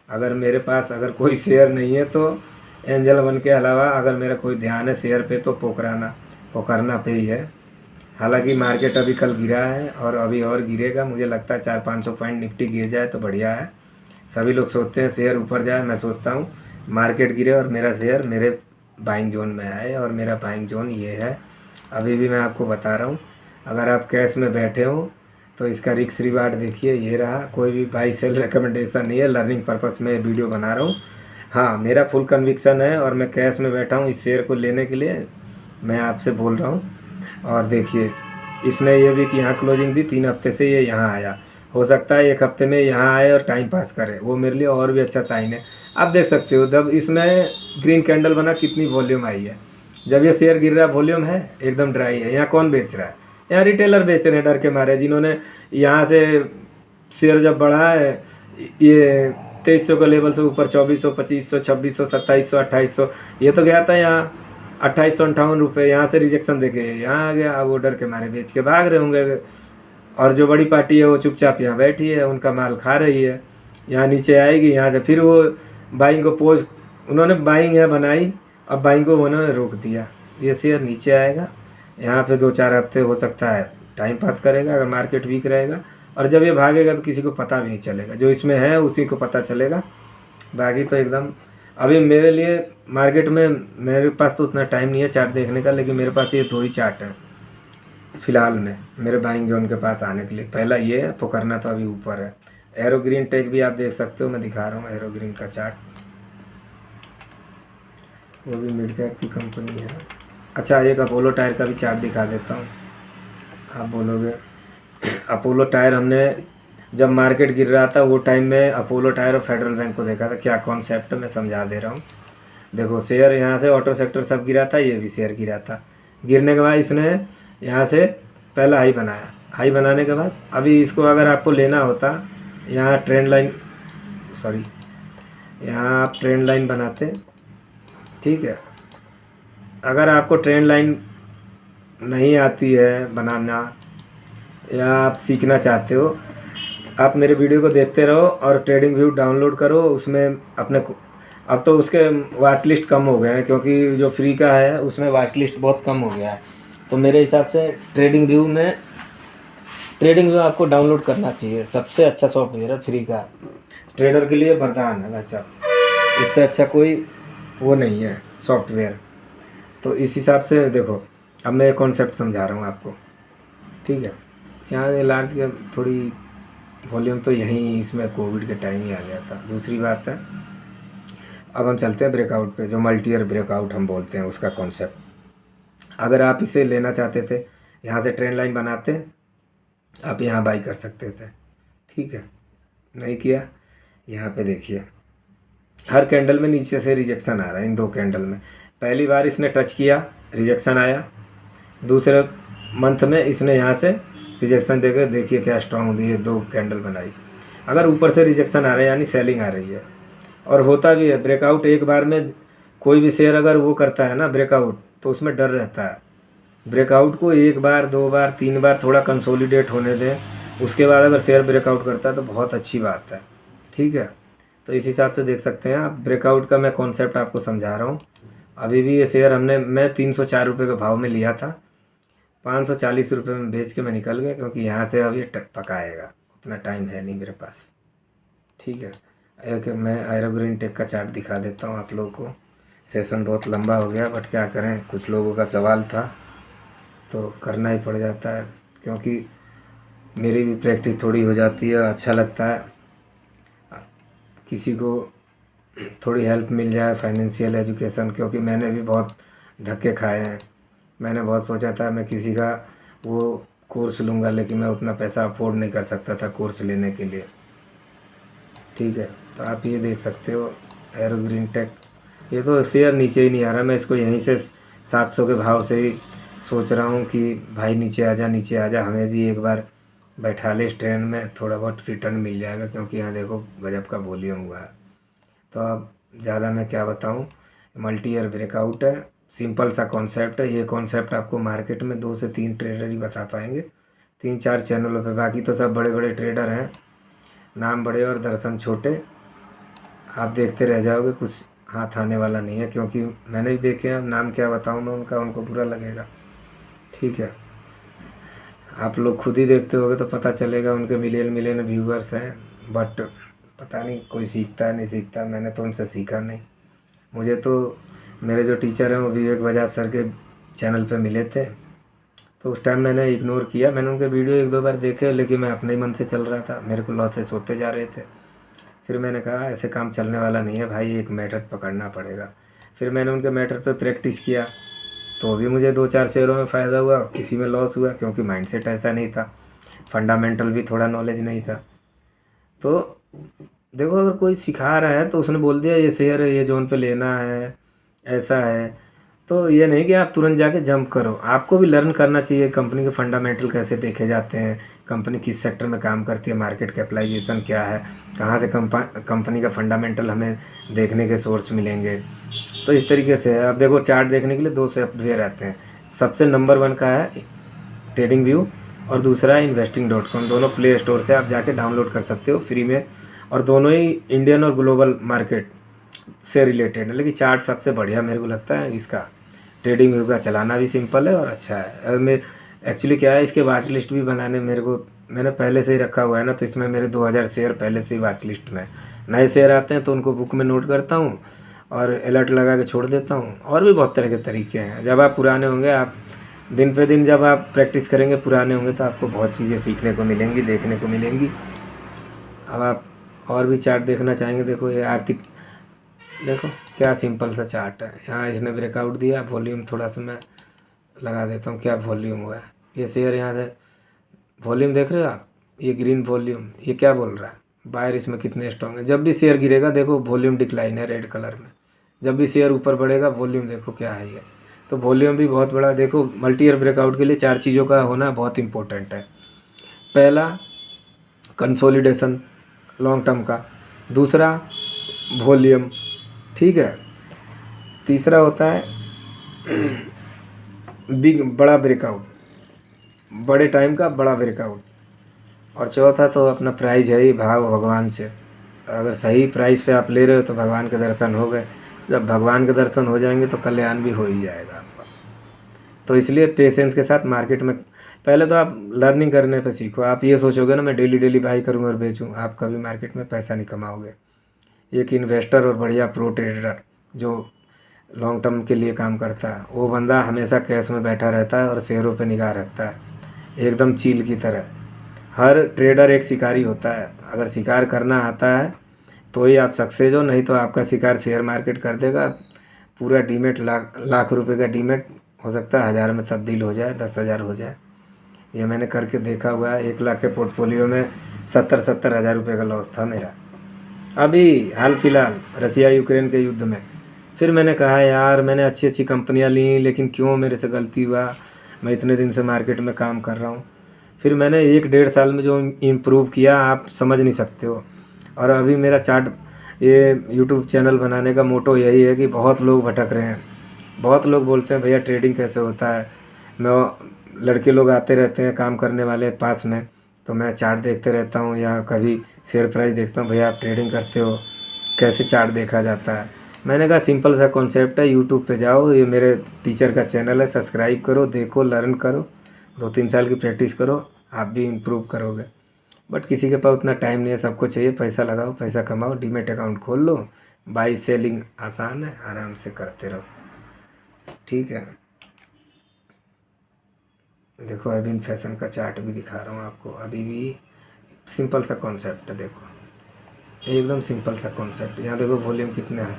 अगर मेरे पास अगर कोई शेयर नहीं है तो एंजल वन के अलावा अगर मेरा कोई ध्यान है शेयर पे तो पोकरना पे ही है। हालांकि मार्केट अभी कल गिरा है और अभी और गिरेगा। मुझे लगता है 400-500 पॉइंट निफ्टी गिर जाए तो बढ़िया है। सभी लोग सोचते हैं शेयर ऊपर जाए, मैं सोचता हूँ मार्केट गिरे और मेरा शेयर मेरे बाइंग जोन में आए, और मेरा बाइंग जोन ये है। अभी भी मैं आपको बता रहा हूँ, अगर आप कैश में बैठे हो तो इसका रिस्क रिवार्ड देखिए, ये रहा। कोई भी बाई सेल रिकमेंडेशन नहीं है, लर्निंग पर्पस में वीडियो बना रहा हूँ। हाँ, मेरा फुल कन्विक्शन है और मैं कैश में बैठा हूँ इस शेयर को लेने के लिए, मैं आपसे बोल रहा हूँ। और देखिए इसने ये भी कि यहाँ क्लोजिंग दी, 3 हफ्ते से ये यहाँ आया। हो सकता है 1 हफ्ते में यहाँ आए और टाइम पास करे, वो मेरे लिए और भी अच्छा साइन है। आप देख सकते हो जब इसमें ग्रीन कैंडल बना कितनी वॉल्यूम आई है। जब ये शेयर गिर रहा है वॉल्यूम है एकदम ड्राई है। यहाँ कौन बेच रहा है? यहाँ रिटेलर बेच रहे हैं डर के मारे, जिन्होंने यहाँ से शेयर जब बढ़ा है ये 2300 का लेवल से ऊपर 2400, 2500, 2600, 2700, 2800, ये तो गया था यहाँ 2858 यहाँ से रिजेक्शन देके यहाँ आ गया। अब वो डर के मारे बेच के भाग रहे होंगे, और जो बड़ी पार्टी है वो चुपचाप यहाँ बैठी है, उनका माल खा रही है। यहाँ नीचे आएगी, यहाँ से फिर वो बाइंग को पोज उन्होंने बाइंग यहाँ बनाई, अब बाइंग को उन्होंने रोक दिया। ये शेयर नीचे आएगा, यहाँ पे 2-4 हफ्ते हो सकता है टाइम पास करेगा अगर मार्केट वीक रहेगा, और जब ये भागेगा तो किसी को पता भी नहीं चलेगा। जो इसमें है उसी को पता चलेगा, बाकी तो एकदम। अभी मेरे लिए मार्केट में मेरे पास तो उतना टाइम नहीं है चार्ट देखने का, लेकिन मेरे पास ये 2 ही चार्ट है फ़िलहाल में मेरे बाइंग जोन के पास आने के लिए। पहला ये है, पोकरना तो अभी ऊपर है। एरो ग्रीन टेक भी आप देख सकते हो, मैं दिखा रहा हूँ एरो ग्रीन का चार्ट, वो भी मिड कैप की कंपनी है। अच्छा, एक अपोलो टायर का भी चार्ट दिखा देता हूँ। आप बोलोगे अपोलो टायर हमने जब मार्केट गिर रहा था वो टाइम में अपोलो टायर और फेडरल बैंक को देखा था। क्या कॉन्सेप्ट मैं समझा दे रहा हूँ। देखो शेयर यहाँ से ऑटो सेक्टर सब गिरा था, ये भी शेयर गिरा था। गिरने के बाद इसने यहाँ से पहला हाई बनाया, हाई बनाने के बाद अभी इसको अगर आपको लेना होता, यहाँ ट्रेंड लाइन यहाँ आप ट्रेंड लाइन बनाते, ठीक है। अगर आपको ट्रेंड लाइन नहीं आती है बनाना या आप सीखना चाहते हो, आप मेरे वीडियो को देखते रहो और ट्रेडिंग व्यू डाउनलोड करो। उसमें अपने को अब तो उसके वॉच लिस्ट कम हो गए हैं, क्योंकि जो फ्री का है उसमें वॉच लिस्ट बहुत कम हो गया है। तो मेरे हिसाब से ट्रेडिंग व्यू आपको डाउनलोड करना चाहिए। सबसे अच्छा सॉफ्टवेयर है फ्री का, ट्रेडर के लिए वरदान है वैसा, इससे अच्छा कोई वो नहीं है सॉफ्टवेयर। तो इस हिसाब से देखो, अब मैं एक कॉन्सेप्ट समझा रहा हूँ आपको, ठीक है। यहाँ लार्ज के थोड़ी वॉल्यूम तो यहीं इसमें कोविड के टाइम ही आ गया था। दूसरी बात है, अब हम चलते हैं ब्रेकआउट पे, जो मल्टी ईयर ब्रेकआउट हम बोलते हैं उसका कॉन्सेप्ट। अगर आप इसे लेना चाहते थे, यहाँ से ट्रेंड लाइन बनाते, आप यहाँ बाई कर सकते थे, ठीक है। नहीं किया, यहाँ पे देखिए हर कैंडल में नीचे से रिजेक्शन आ रहा है। इन 2 कैंडल में पहली बार इसने टच किया, रिजेक्शन आया। दूसरे मंथ में इसने यहाँ से रिजेक्शन देकर देखिए क्या स्ट्रांग होती है, 2 कैंडल बनाई। अगर ऊपर से रिजेक्शन आ रहा है यानी सेलिंग आ रही है, और होता भी है ब्रेकआउट। एक बार में कोई भी शेयर अगर वो करता है ना ब्रेकआउट, तो उसमें डर रहता है। ब्रेकआउट को 1 बार 2 बार 3 बार थोड़ा कंसोलिडेट होने दें, उसके बाद अगर शेयर ब्रेकआउट करता है तो बहुत अच्छी बात है, ठीक है। तो इस हिसाब से देख सकते हैं आप, ब्रेकआउट का मैं कॉन्सेप्ट आपको समझा रहा हूँ। अभी भी ये शेयर मैं 304 रुपये के भाव में लिया था, 540 रुपये में बेच के मैं निकल गया, क्योंकि यहाँ से अब ये पकाएगा, उतना टाइम है नहीं मेरे पास, ठीक है। एक मैं एरो ग्रीन टेक का चार्ट दिखा देता हूँ आप लोगों को। सेशन बहुत लंबा हो गया, बट क्या करें, कुछ लोगों का सवाल था तो करना ही पड़ जाता है, क्योंकि मेरी भी प्रैक्टिस थोड़ी हो जाती है। अच्छा लगता है किसी को थोड़ी हेल्प मिल जाए, फाइनेंशियल एजुकेशन, क्योंकि मैंने भी बहुत धक्के खाए हैं। मैंने बहुत सोचा था मैं किसी का वो कोर्स लूँगा, लेकिन मैं उतना पैसा अफोर्ड नहीं कर सकता था कोर्स लेने के लिए, ठीक है। तो आप ये देख सकते हो एरो ग्रीन टेक, ये तो शेयर नीचे ही नहीं आ रहा। मैं इसको यहीं से 700 के भाव से ही सोच रहा हूँ कि भाई नीचे आ जा, हमें भी एक बार बैठा ले इस ट्रेंड में, थोड़ा बहुत रिटर्न मिल जाएगा, क्योंकि यहाँ देखो गजब का वॉल्यूम हुआ है। तो अब ज़्यादा मैं क्या बताऊँ, मल्टी ईयर ब्रेकआउट है, सिंपल सा कॉन्सेप्ट है। ये कॉन्सेप्ट आपको मार्केट में 2 से 3 ट्रेडर ही बता पाएंगे, 3-4 चैनलों पे। बाकी तो सब बड़े बड़े ट्रेडर हैं, नाम बड़े और दर्शन छोटे। आप देखते रह जाओगे, कुछ हाथ आने वाला नहीं है, क्योंकि मैंने भी देखे हैं। नाम क्या बताऊँ मैं उनका, उनको बुरा लगेगा। ठीक है, आप लोग खुद ही देखते होगे तो पता चलेगा, उनके मिलियन मिलियन व्यूअर्स हैं। बट पता नहीं कोई सीखता है नहीं सीखता। मैंने तो उनसे सीखा नहीं। मुझे तो मेरे जो टीचर हैं वो विवेक बजाज सर के चैनल पे मिले थे, तो उस टाइम मैंने इग्नोर किया। मैंने उनके वीडियो 1-2 बार देखे, लेकिन मैं अपने ही मन से चल रहा था, मेरे को लॉसेस होते जा रहे थे। फिर मैंने कहा ऐसे काम चलने वाला नहीं है भाई, एक मेथड पकड़ना पड़ेगा। फिर मैंने उनके मेथड पे प्रैक्टिस किया, तो भी मुझे 2-4 शेयरों में फ़ायदा हुआ, किसी में लॉस हुआ, क्योंकि माइंडसेट ऐसा नहीं था, फंडामेंटल भी थोड़ा नॉलेज नहीं था। तो देखो, अगर कोई सिखा रहा है तो उसने बोल दिया ये शेयर है, ये जोन पे लेना है, ऐसा है, तो ये नहीं कि आप तुरंत जाके जंप करो। आपको भी लर्न करना चाहिए कंपनी के फंडामेंटल कैसे देखे जाते हैं, कंपनी किस सेक्टर में काम करती है, मार्केट कैपिटलाइजेशन क्या है, कहाँ से कंपनी का फंडामेंटल हमें देखने के सोर्स मिलेंगे। तो इस तरीके से है। अब देखो, चार्ट देखने के लिए 2 सॉफ्टवेयर आते हैं। सबसे नंबर 1 का है ट्रेडिंग व्यू, और दूसरा है investing.com। दोनों प्ले स्टोर से आप जाके डाउनलोड कर सकते हो फ्री में, और दोनों ही इंडियन और ग्लोबल मार्केट से रिलेटेड है। लेकिन चार्ट सबसे बढ़िया मेरे को लगता है इसका। ट्रेडिंग व्यू का चलाना भी सिंपल है और अच्छा है। और मैं एक्चुअली क्या है, इसके वॉच लिस्ट भी बनाने मैंने पहले से ही रखा हुआ है ना, तो इसमें मेरे 2000 शेयर पहले से ही वॉच लिस्ट में। नए शेयर आते हैं तो उनको बुक में नोट करता हूँ और अलर्ट लगा के छोड़ देता हूँ। और भी बहुत तरह के तरीके हैं। जब आप पुराने होंगे, आप दिन पे दिन जब आप प्रैक्टिस करेंगे, पुराने होंगे, तो आपको बहुत चीज़ें सीखने को मिलेंगी, देखने को मिलेंगी। अब आप और भी चार्ट देखना चाहेंगे, देखो ये आर्थिक, देखो क्या सिंपल सा चार्ट है। यहाँ इसने ब्रेकआउट दिया, वॉल्यूम थोड़ा सा मैं लगा देता हूँ, क्या वॉल्यूम हुआ है। ये शेयर यहाँ से वॉल्यूम देख रहे हो आप, ये ग्रीन वॉल्यूम, ये क्या बोल रहा है, बायर इसमें कितने स्ट्रॉन्ग है। जब भी शेयर गिरेगा देखो वॉल्यूम डिक्लाइन है रेड कलर में, जब भी शेयर ऊपर बढ़ेगा वॉल्यूम देखो क्या है ये। तो वॉल्यूम भी बहुत बड़ा। देखो, मल्टी ईयर ब्रेकआउट के लिए 4 चीज़ों का होना बहुत इंपॉर्टेंट है। पहला, कंसोलिडेशन लॉन्ग टर्म का। दूसरा, वॉल्यूम, ठीक है। तीसरा होता है बड़ा ब्रेकआउट, बड़े टाइम का बड़ा ब्रेकआउट। और चौथा तो अपना प्राइस है ही, भाव भगवान से। अगर सही प्राइस पे आप ले रहे हो तो भगवान के दर्शन हो गए। जब भगवान के दर्शन हो जाएंगे तो कल्याण भी हो ही जाएगा आपका। तो इसलिए पेशेंस के साथ मार्केट में पहले तो आप लर्निंग करने पे सीखो। आप ये सोचोगे ना मैं डेली डेली बाई करूँगा और बेचूँ, आप कभी मार्केट में पैसा नहीं कमाओगे। एक इन्वेस्टर और बढ़िया प्रो ट्रेडर जो लॉन्ग टर्म के लिए काम करता है, वो बंदा हमेशा कैश में बैठा रहता है और शेयरों पे निगाह रखता है, एकदम चील की तरह। हर ट्रेडर एक शिकारी होता है। अगर शिकार करना आता है तो ही आप सक्सेस हो, नहीं तो आपका शिकार शेयर मार्केट कर देगा। पूरा डीमेट लाख रुपए का डीमेट हो सकता है 1000 में तब्दील हो जाए, 10,000 हो जाए। ये मैंने करके देखा हुआ है। 1 लाख के पोर्टफोलियो में 70 हज़ार रुपये का लॉस था मेरा, अभी हाल फिलहाल रसिया यूक्रेन के युद्ध में। फिर मैंने कहा यार, मैंने अच्छी अच्छी कंपनियां ली, लेकिन क्यों मेरे से गलती हुआ। मैं इतने दिन से मार्केट में काम कर रहा हूँ। फिर मैंने 1-1.5 साल में जो इम्प्रूव किया आप समझ नहीं सकते हो। और अभी मेरा चार्ट, ये यूट्यूब चैनल बनाने का मोटो यही है कि बहुत लोग भटक रहे हैं। बहुत लोग बोलते हैं भैया ट्रेडिंग कैसे होता है। लड़के लोग आते रहते हैं काम करने वाले पास में, तो मैं चार्ट देखते रहता हूँ या कभी शेयर प्राइस देखता हूँ। भैया आप ट्रेडिंग करते हो, कैसे चार्ट देखा जाता है। मैंने कहा सिंपल सा कॉन्सेप्ट है, यूट्यूब पे जाओ, ये मेरे टीचर का चैनल है, सब्सक्राइब करो, देखो, लर्न करो, 2-3 साल की प्रैक्टिस करो, आप भी इम्प्रूव करोगे। बट किसी के पास उतना टाइम नहीं है। सबको चाहिए पैसा लगाओ, पैसा कमाओ, डीमेट अकाउंट खोल लो, बाई सेलिंग आसान है, आराम से करते रहो। ठीक है, देखो अरविंद फैशन का चार्ट भी दिखा रहा हूँ आपको। अभी भी सिंपल सा कॉन्सेप्ट है, देखो एकदम सिंपल सा कॉन्सेप्ट। यहाँ देखो वॉल्यूम कितना है,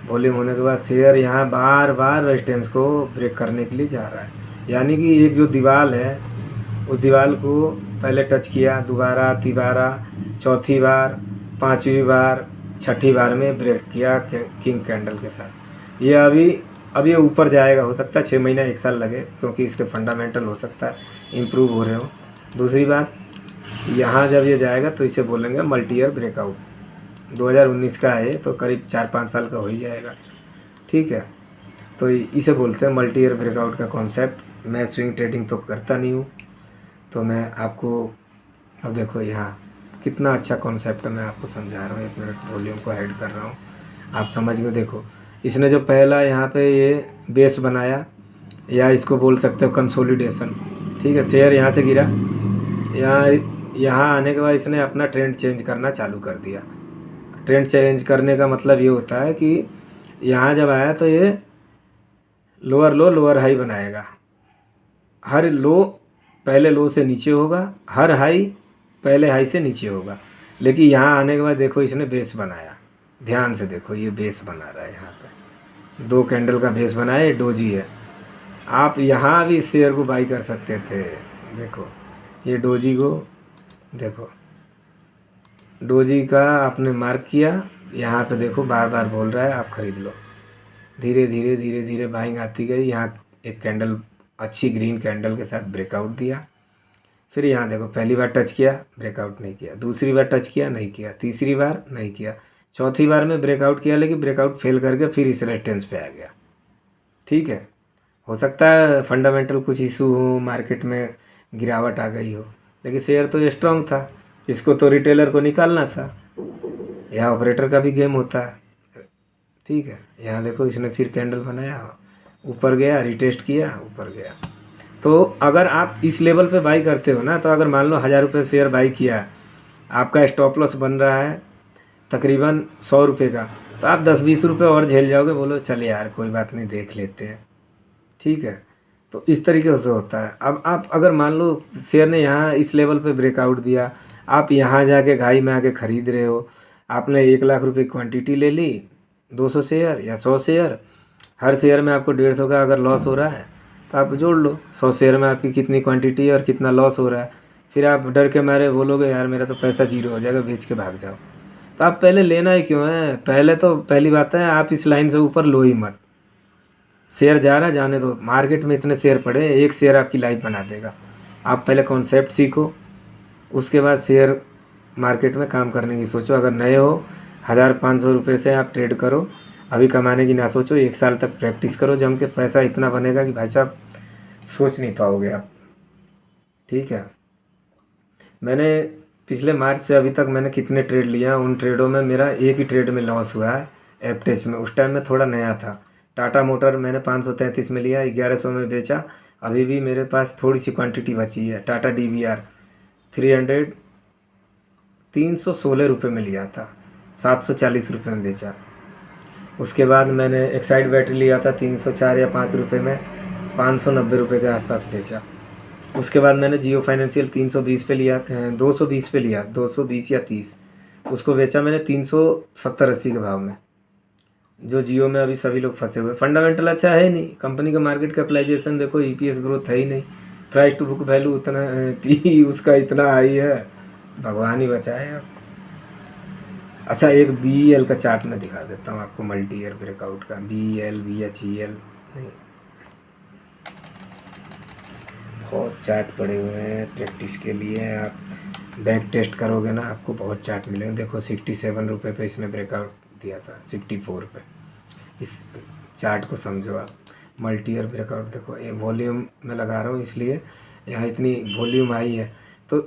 वॉल्यूम होने के बाद शेयर यहाँ बार बार रेजिस्टेंस को ब्रेक करने के लिए जा रहा है। यानी कि एक जो दीवार है, उस दीवार को पहले टच किया, दोबारा, तीबारा, चौथी बार, 5वीं बार, 6ठी बार में ब्रेक किया किंग कैंडल के साथ। ये अब ये ऊपर जाएगा, हो सकता है 6 महीना 1 साल लगे, क्योंकि इसके फंडामेंटल हो सकता है इम्प्रूव हो रहे हो। दूसरी बात, यहाँ जब ये जाएगा तो इसे बोलेंगे मल्टी ईयर ब्रेकआउट। 2019 का है, तो करीब 4-5 साल का हो ही जाएगा। ठीक है, तो इसे बोलते हैं मल्टी ईयर ब्रेकआउट का कॉन्सेप्ट। मैं स्विंग ट्रेडिंग तो करता नहीं हूँ, तो मैं आपको अब देखो यहाँ कितना अच्छा कॉन्सेप्ट है, मैं आपको समझा रहा हूँ। 1 मिनट वॉल्यूम को हाइड कर रहा हूँ, आप समझ गए। देखो इसने जो पहला यहाँ पे ये बेस बनाया, या इसको बोल सकते हो कंसोलिडेशन। ठीक है, शेयर यहाँ से गिरा, यहाँ यहाँ आने के बाद इसने अपना ट्रेंड चेंज करना चालू कर दिया। ट्रेंड चेंज करने का मतलब ये होता है कि यहाँ जब आया तो ये लोअर लो लोअर हाई बनाएगा। हर लो पहले लो से नीचे होगा, हर हाई पहले हाई से नीचे होगा। लेकिन यहाँ आने के बाद देखो इसने बेस बनाया, ध्यान से देखो, ये बेस बना रहा है। यहाँ पे 2 कैंडल का बेस बनाया, ये डोजी है। आप यहाँ भी इस शेयर को बाई कर सकते थे। देखो ये डोजी को देखो, डोजी का आपने मार्क किया, यहाँ पे देखो बार बार बोल रहा है आप ख़रीद लो। धीरे धीरे धीरे धीरे बाइंग आती गई। यहाँ एक कैंडल अच्छी ग्रीन कैंडल के साथ ब्रेकआउट दिया। फिर यहाँ देखो पहली बार टच किया, ब्रेकआउट नहीं किया। दूसरी बार टच किया, नहीं किया। तीसरी बार नहीं किया। चौथी बार में ब्रेकआउट किया, लेकिन ब्रेकआउट फेल करके फिर इस रेजिस्टेंस पे आ गया। ठीक है, हो सकता है फंडामेंटल कुछ इशू हो, मार्केट में गिरावट आ गई हो, लेकिन शेयर तो स्ट्रांग था। इसको तो रिटेलर को निकालना था, यहाँ ऑपरेटर का भी गेम होता है। ठीक है, यहाँ देखो इसने फिर कैंडल बनाया, ऊपर गया, रिटेस्ट किया, ऊपर गया। तो अगर आप इस लेवल पे बाई करते हो ना, तो अगर मान लो 1000 रुपये शेयर बाई किया, आपका स्टॉप लॉस बन रहा है तकरीबन 100 रुपये का, तो आप 10-20 रुपये और झेल जाओगे। बोलो चल यार कोई बात नहीं, देख लेते हैं। ठीक है, तो इस तरीके से होता है। अब आप अगर मान लो शेयर ने यहाँ इस लेवल पे ब्रेकआउट दिया, आप यहाँ जाके घाई में आके ख़रीद रहे हो, आपने 1 लाख रुपए क्वांटिटी ले ली, 200 शेयर या 100 शेयर, हर शेयर में आपको 150 का अगर लॉस हो रहा है तो आप जोड़ लो 100 शेयर में आपकी कितनी क्वांटिटी है और कितना लॉस हो रहा है। फिर आप डर के मारे बोलोगे यार मेरा तो पैसा जीरो हो जाएगा, बेच के भाग जाओ। तो आप पहले लेना ही क्यों है? पहले तो पहली बात है आप इस लाइन से ऊपर लो ही मत। शेयर जा रहा है जाने दो, मार्केट में इतने शेयर पड़े, एक शेयर आपकी लाइफ बना देगा। आप पहले कॉन्सेप्ट सीखो, उसके बाद शेयर मार्केट में काम करने की सोचो। अगर नए हो 1500 रुपये से आप ट्रेड करो, अभी कमाने की ना सोचो, 1 साल तक प्रैक्टिस करो, जम के पैसा इतना बनेगा कि भाई साहब सोच नहीं पाओगे आप। ठीक है, मैंने पिछले मार्च से अभी तक मैंने कितने ट्रेड लिया, उन ट्रेडों में मेरा एक ही ट्रेड में लॉस हुआ है, एपटेच में। उस टाइम में थोड़ा नया था। टाटा मोटर मैंने 533 में लिया, 1100 में बेचा। अभी भी मेरे पास थोड़ी सी क्वांटिटी बची है। टाटा DVR 300 316 रुपये में लिया था, 740 रुपये में बेचा। उसके बाद मैंने एक्साइड बैटरी लिया था 304 या 5 रुपये में, 590 रुपये के आसपास बेचा। उसके बाद मैंने जियो फाइनेंशियल 320 पे लिया, 220 पे लिया, 220 या 30, उसको बेचा मैंने 370-80 के भाव में। जो जियो में अभी सभी लोग फंसे हुए, फंडामेंटल अच्छा है नहीं, कंपनी का मार्केट कैपिटलाइजेशन देखो, EPS ग्रोथ है ही नहीं, प्राइस टू बुक वैल्यू उतना, PE उसका इतना हाई है, भगवान ही बचाए। अच्छा एक BEL का चार्ट मैं दिखा देता हूँ आपको, मल्टी ईयर ब्रेकआउट का। BEL BHEL नहीं, बहुत चार्ट पड़े हुए हैं प्रैक्टिस के लिए। आप बैक टेस्ट करोगे ना, आपको बहुत चार्ट मिलेंगे। देखो 67 रुपये पे इसने ब्रेकआउट दिया था, 64 पे। इस चार्ट को समझो आप, मल्टी ईयर ब्रेकआउट। देखो ये वॉल्यूम मैं लगा रहा हूँ इसलिए यहाँ इतनी वॉल्यूम आई है। तो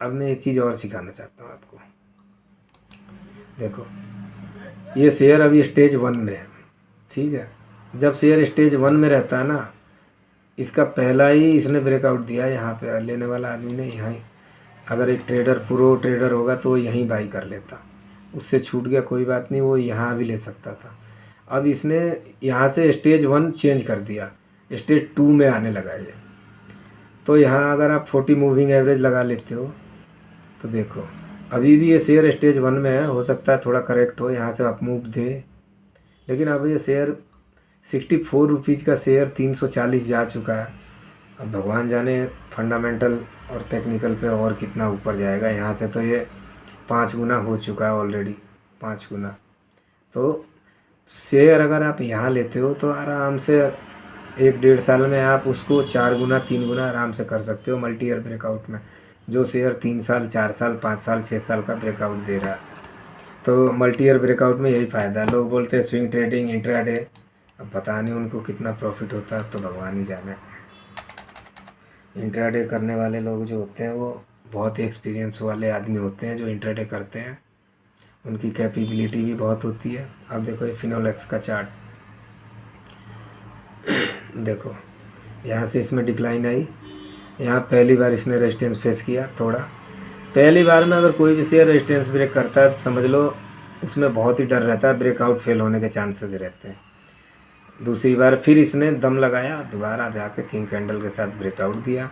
अब मैं एक चीज़ और सिखाना चाहता हूँ आपको। देखो ये शेयर अभी स्टेज 1 में है। ठीक है, जब शेयर स्टेज 1 में रहता है ना, इसका पहला ही इसने ब्रेकआउट दिया यहाँ पे, लेने वाला आदमी ने यहाँ ही, अगर एक ट्रेडर प्रो ट्रेडर होगा तो यहीं बाई कर लेता। उससे छूट गया कोई बात नहीं, वो यहाँ भी ले सकता था। अब इसने यहाँ से स्टेज 1 चेंज कर दिया, स्टेज 2 में आने लगा ये। तो यहाँ अगर आप 40 मूविंग एवरेज लगा लेते हो तो देखो अभी भी ये शेयर स्टेज 1 में है। हो सकता है थोड़ा करेक्ट हो, यहाँ से आप मूव दे, लेकिन अब ये शेयर 64 रुपीज़ का शेयर 340 जा चुका है। अब भगवान जाने फंडामेंटल और टेक्निकल पे और कितना ऊपर जाएगा। यहाँ से तो ये 5 गुना हो चुका है ऑलरेडी, 5 गुना। तो शेयर अगर आप यहाँ लेते हो तो आराम से 1-1.5 साल में आप उसको 4 गुना 3 गुना आराम से कर सकते हो मल्टी ईयर ब्रेकआउट में। जो शेयर 3 साल 4 साल 5 साल 6 साल का ब्रेकआउट दे रहा है, तो मल्टी ईयर ब्रेकआउट में यही फ़ायदा है। लोग बोलते हैं स्विंग ट्रेडिंग इंट्राडे, अब पता नहीं उनको कितना प्रॉफिट होता है, तो भगवान ही जाने। इंट्राडे करने वाले लोग जो होते हैं वो बहुत ही एक्सपीरियंस वाले आदमी होते हैं जो इंट्राडे करते हैं, उनकी कैपेबिलिटी भी बहुत होती है। अब देखो ये फिनोलेक्स का चार्ट, देखो यहाँ से इसमें डिक्लाइन आई, यहाँ पहली बार इसने रेजिस्टेंस फेस किया थोड़ा। पहली बार में अगर कोई भी शेयर रेजिस्टेंस ब्रेक करता है तो समझ लो उसमें बहुत ही डर रहता है, ब्रेकआउट फेल होने के चांसेस रहते हैं। दूसरी बार फिर इसने दम लगाया, दोबारा जाके किंग कैंडल के साथ ब्रेकआउट दिया।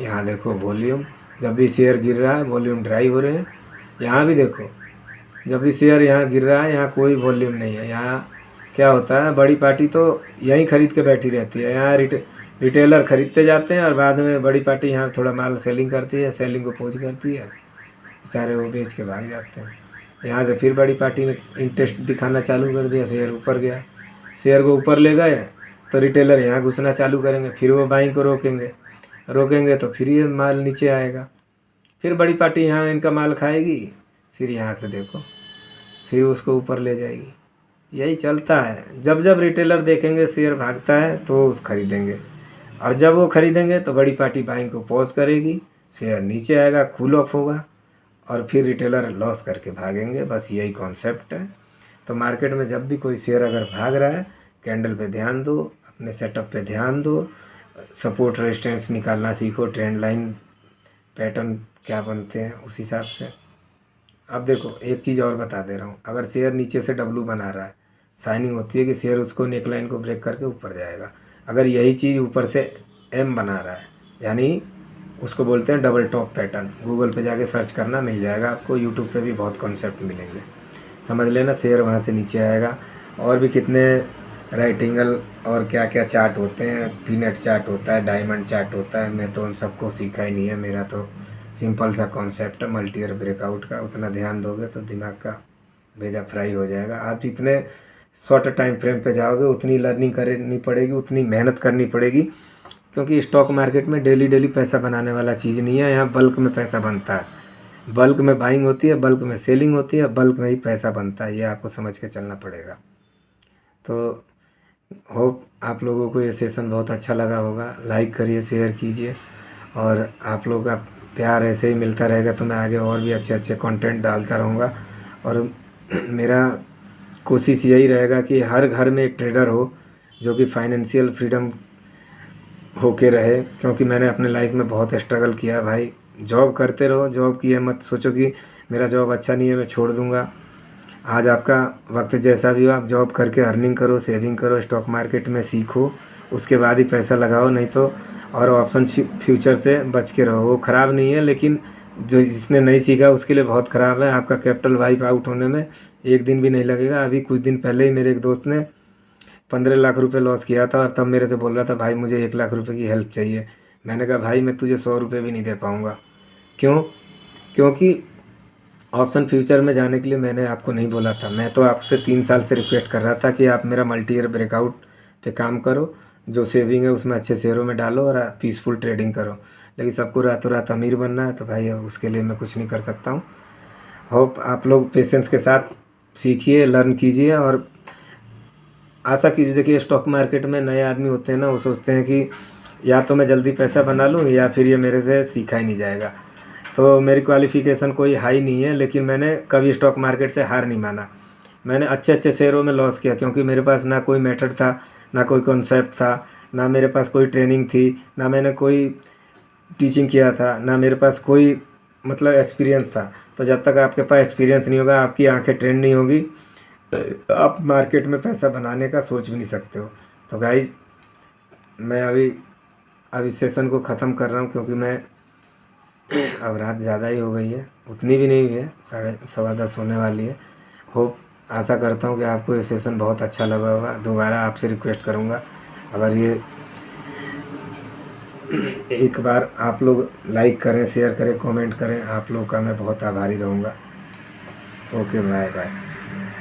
यहाँ देखो वॉल्यूम, जब भी शेयर गिर रहा है वॉल्यूम ड्राई हो रहे हैं। यहाँ भी देखो जब भी शेयर यहाँ गिर रहा है यहाँ कोई वॉल्यूम नहीं है। यहाँ क्या होता है, बड़ी पार्टी तो यहीं ख़रीद के बैठी रहती है, यहाँ रिटेलर ख़रीदते जाते हैं और बाद में बड़ी पार्टी यहाँ थोड़ा माल सेलिंग करती है, सेलिंग को पहुँच करती है, सारे वो बेच के भाग जाते हैं। यहाँ से फिर बड़ी पार्टी ने इंटरेस्ट दिखाना चालू कर दिया, शेयर ऊपर गया, शेयर को ऊपर ले गए तो रिटेलर यहाँ घुसना चालू करेंगे, फिर वो बाइंग को रोकेंगे तो फिर ये माल नीचे आएगा, फिर बड़ी पार्टी यहाँ इनका माल खाएगी, फिर यहाँ से देखो फिर उसको ऊपर ले जाएगी। यही चलता है, जब जब रिटेलर देखेंगे शेयर भागता है तो खरीदेंगे, और जब वो खरीदेंगे तो बड़ी पार्टी बाइंग को पॉज करेगी, शेयर नीचे आएगा, कूल ऑफ होगा और फिर रिटेलर लॉस करके भागेंगे। बस यही कॉन्सेप्ट है। तो मार्केट में जब भी कोई शेयर अगर भाग रहा है, कैंडल पे ध्यान दो, अपने सेटअप पे ध्यान दो, सपोर्ट रेजिस्टेंस निकालना सीखो, ट्रेंड लाइन पैटर्न क्या बनते हैं उस हिसाब से। अब देखो एक चीज़ और बता दे रहा हूँ, अगर शेयर नीचे से डब्लू बना रहा है, साइनिंग होती है कि शेयर उसको नेकलाइन को ब्रेक करके ऊपर जाएगा। अगर यही चीज़ ऊपर से एम बना रहा है, यानी उसको बोलते हैं डबल टॉप पैटर्न, गूगल पे जाके सर्च करना मिल जाएगा आपको, यूट्यूब पे भी बहुत कॉन्सेप्ट मिलेंगे, समझ लेना। शेयर वहाँ से नीचे आएगा। और भी कितने राइट एंगल और क्या क्या चार्ट होते हैं, पीनट चार्ट होता है, डायमंड चार्ट होता है, मैं तो उन सबको सीखा ही नहीं है। मेरा तो सिंपल सा कॉन्सेप्ट है मल्टी ईयर ब्रेकआउट का, उतना ध्यान दोगे तो दिमाग का भेजा फ्राई हो जाएगा। आप जितने शॉर्ट टाइम फ्रेम पे जाओगे उतनी लर्निंग करनी पड़ेगी, उतनी मेहनत करनी पड़ेगी, क्योंकि स्टॉक मार्केट में डेली पैसा बनाने वाला चीज़ नहीं है। यहाँ बल्क में पैसा बनता है, बल्क में बाइंग होती है, बल्क में सेलिंग होती है, बल्क में ही पैसा बनता है, ये आपको समझ के चलना पड़ेगा। तो होप आप लोगों को ये सेशन बहुत अच्छा लगा होगा, लाइक करिए, शेयर कीजिए, और आप लोगों का प्यार ऐसे ही मिलता रहेगा तो मैं आगे और भी अच्छे कंटेंट डालता रहूँगा। और मेरा कोशिश यही रहेगा कि हर घर में एक ट्रेडर हो जो कि फाइनेंशियल फ्रीडम होके रहे, क्योंकि मैंने अपने लाइफ में बहुत स्ट्रगल किया भाई। जॉब करते रहो, जॉब की है मत सोचो कि मेरा जॉब अच्छा नहीं है मैं छोड़ दूँगा। आज आपका वक्त जैसा भी हो, आप जॉब करके अर्निंग करो, सेविंग करो, स्टॉक मार्केट में सीखो, उसके बाद ही पैसा लगाओ, नहीं तो। और ऑप्शन फ्यूचर से बच के रहो, वो ख़राब नहीं है, लेकिन जो जिसने नहीं सीखा उसके लिए बहुत ख़राब है। आपका कैपिटल वाइप आउट होने में एक दिन भी नहीं लगेगा। अभी कुछ दिन पहले ही मेरे एक दोस्त ने 15 लाख रुपए लॉस किया था, और तब मेरे से बोल रहा था भाई मुझे 1 लाख रुपए की हेल्प चाहिए। मैंने कहा भाई मैं तुझे 100 रुपये भी नहीं दे पाऊँगा। क्यों? क्योंकि ऑप्शन फ्यूचर में जाने के लिए मैंने आपको नहीं बोला था, मैं तो आपसे 3 साल से रिक्वेस्ट कर रहा था कि आप मेरा मल्टी ईयर ब्रेकआउट पे काम करो, जो सेविंग है उसमें अच्छे शेयरों में डालो और पीसफुल ट्रेडिंग करो। लेकिन सबको रातों रात अमीर बनना है, तो भाई अब उसके लिए मैं कुछ नहीं कर सकता हूँ। होप आप लोग पेशेंस के साथ सीखिए, लर्न कीजिए, और आशा कीजिए। देखिए स्टॉक मार्केट में नए आदमी होते हैं ना, वो सोचते हैं कि या तो मैं जल्दी पैसा बना लूँ या फिर ये मेरे से सीखा ही नहीं जाएगा। तो मेरी क्वालिफ़िकेशन कोई हाई नहीं है, लेकिन मैंने कभी स्टॉक मार्केट से हार नहीं माना। मैंने अच्छे शेयरों में लॉस किया, क्योंकि मेरे पास ना कोई मेथड था, ना कोई कॉन्सेप्ट था, ना मेरे पास कोई ट्रेनिंग थी, ना मैंने कोई टीचिंग किया था, ना मेरे पास कोई मतलब एक्सपीरियंस था। तो जब तक आपके पास एक्सपीरियंस नहीं होगा, आपकी आंखें ट्रेंड नहीं होगी, आप मार्केट में पैसा बनाने का सोच भी नहीं सकते हो। तो गाइज मैं अब इस सेशन को ख़त्म कर रहा हूँ, क्योंकि मैं अब रात ज़्यादा ही हो गई है, उतनी भी नहीं हुई है, 10:15 होने वाली है। होप आशा करता हूँ कि आपको ये सेशन बहुत अच्छा लगा होगा। दोबारा आपसे रिक्वेस्ट करूँगा, अगर ये एक बार आप लोग लाइक करें, शेयर करें, कमेंट करें, आप लोग का मैं बहुत आभारी रहूँगा। Okay, bye bye.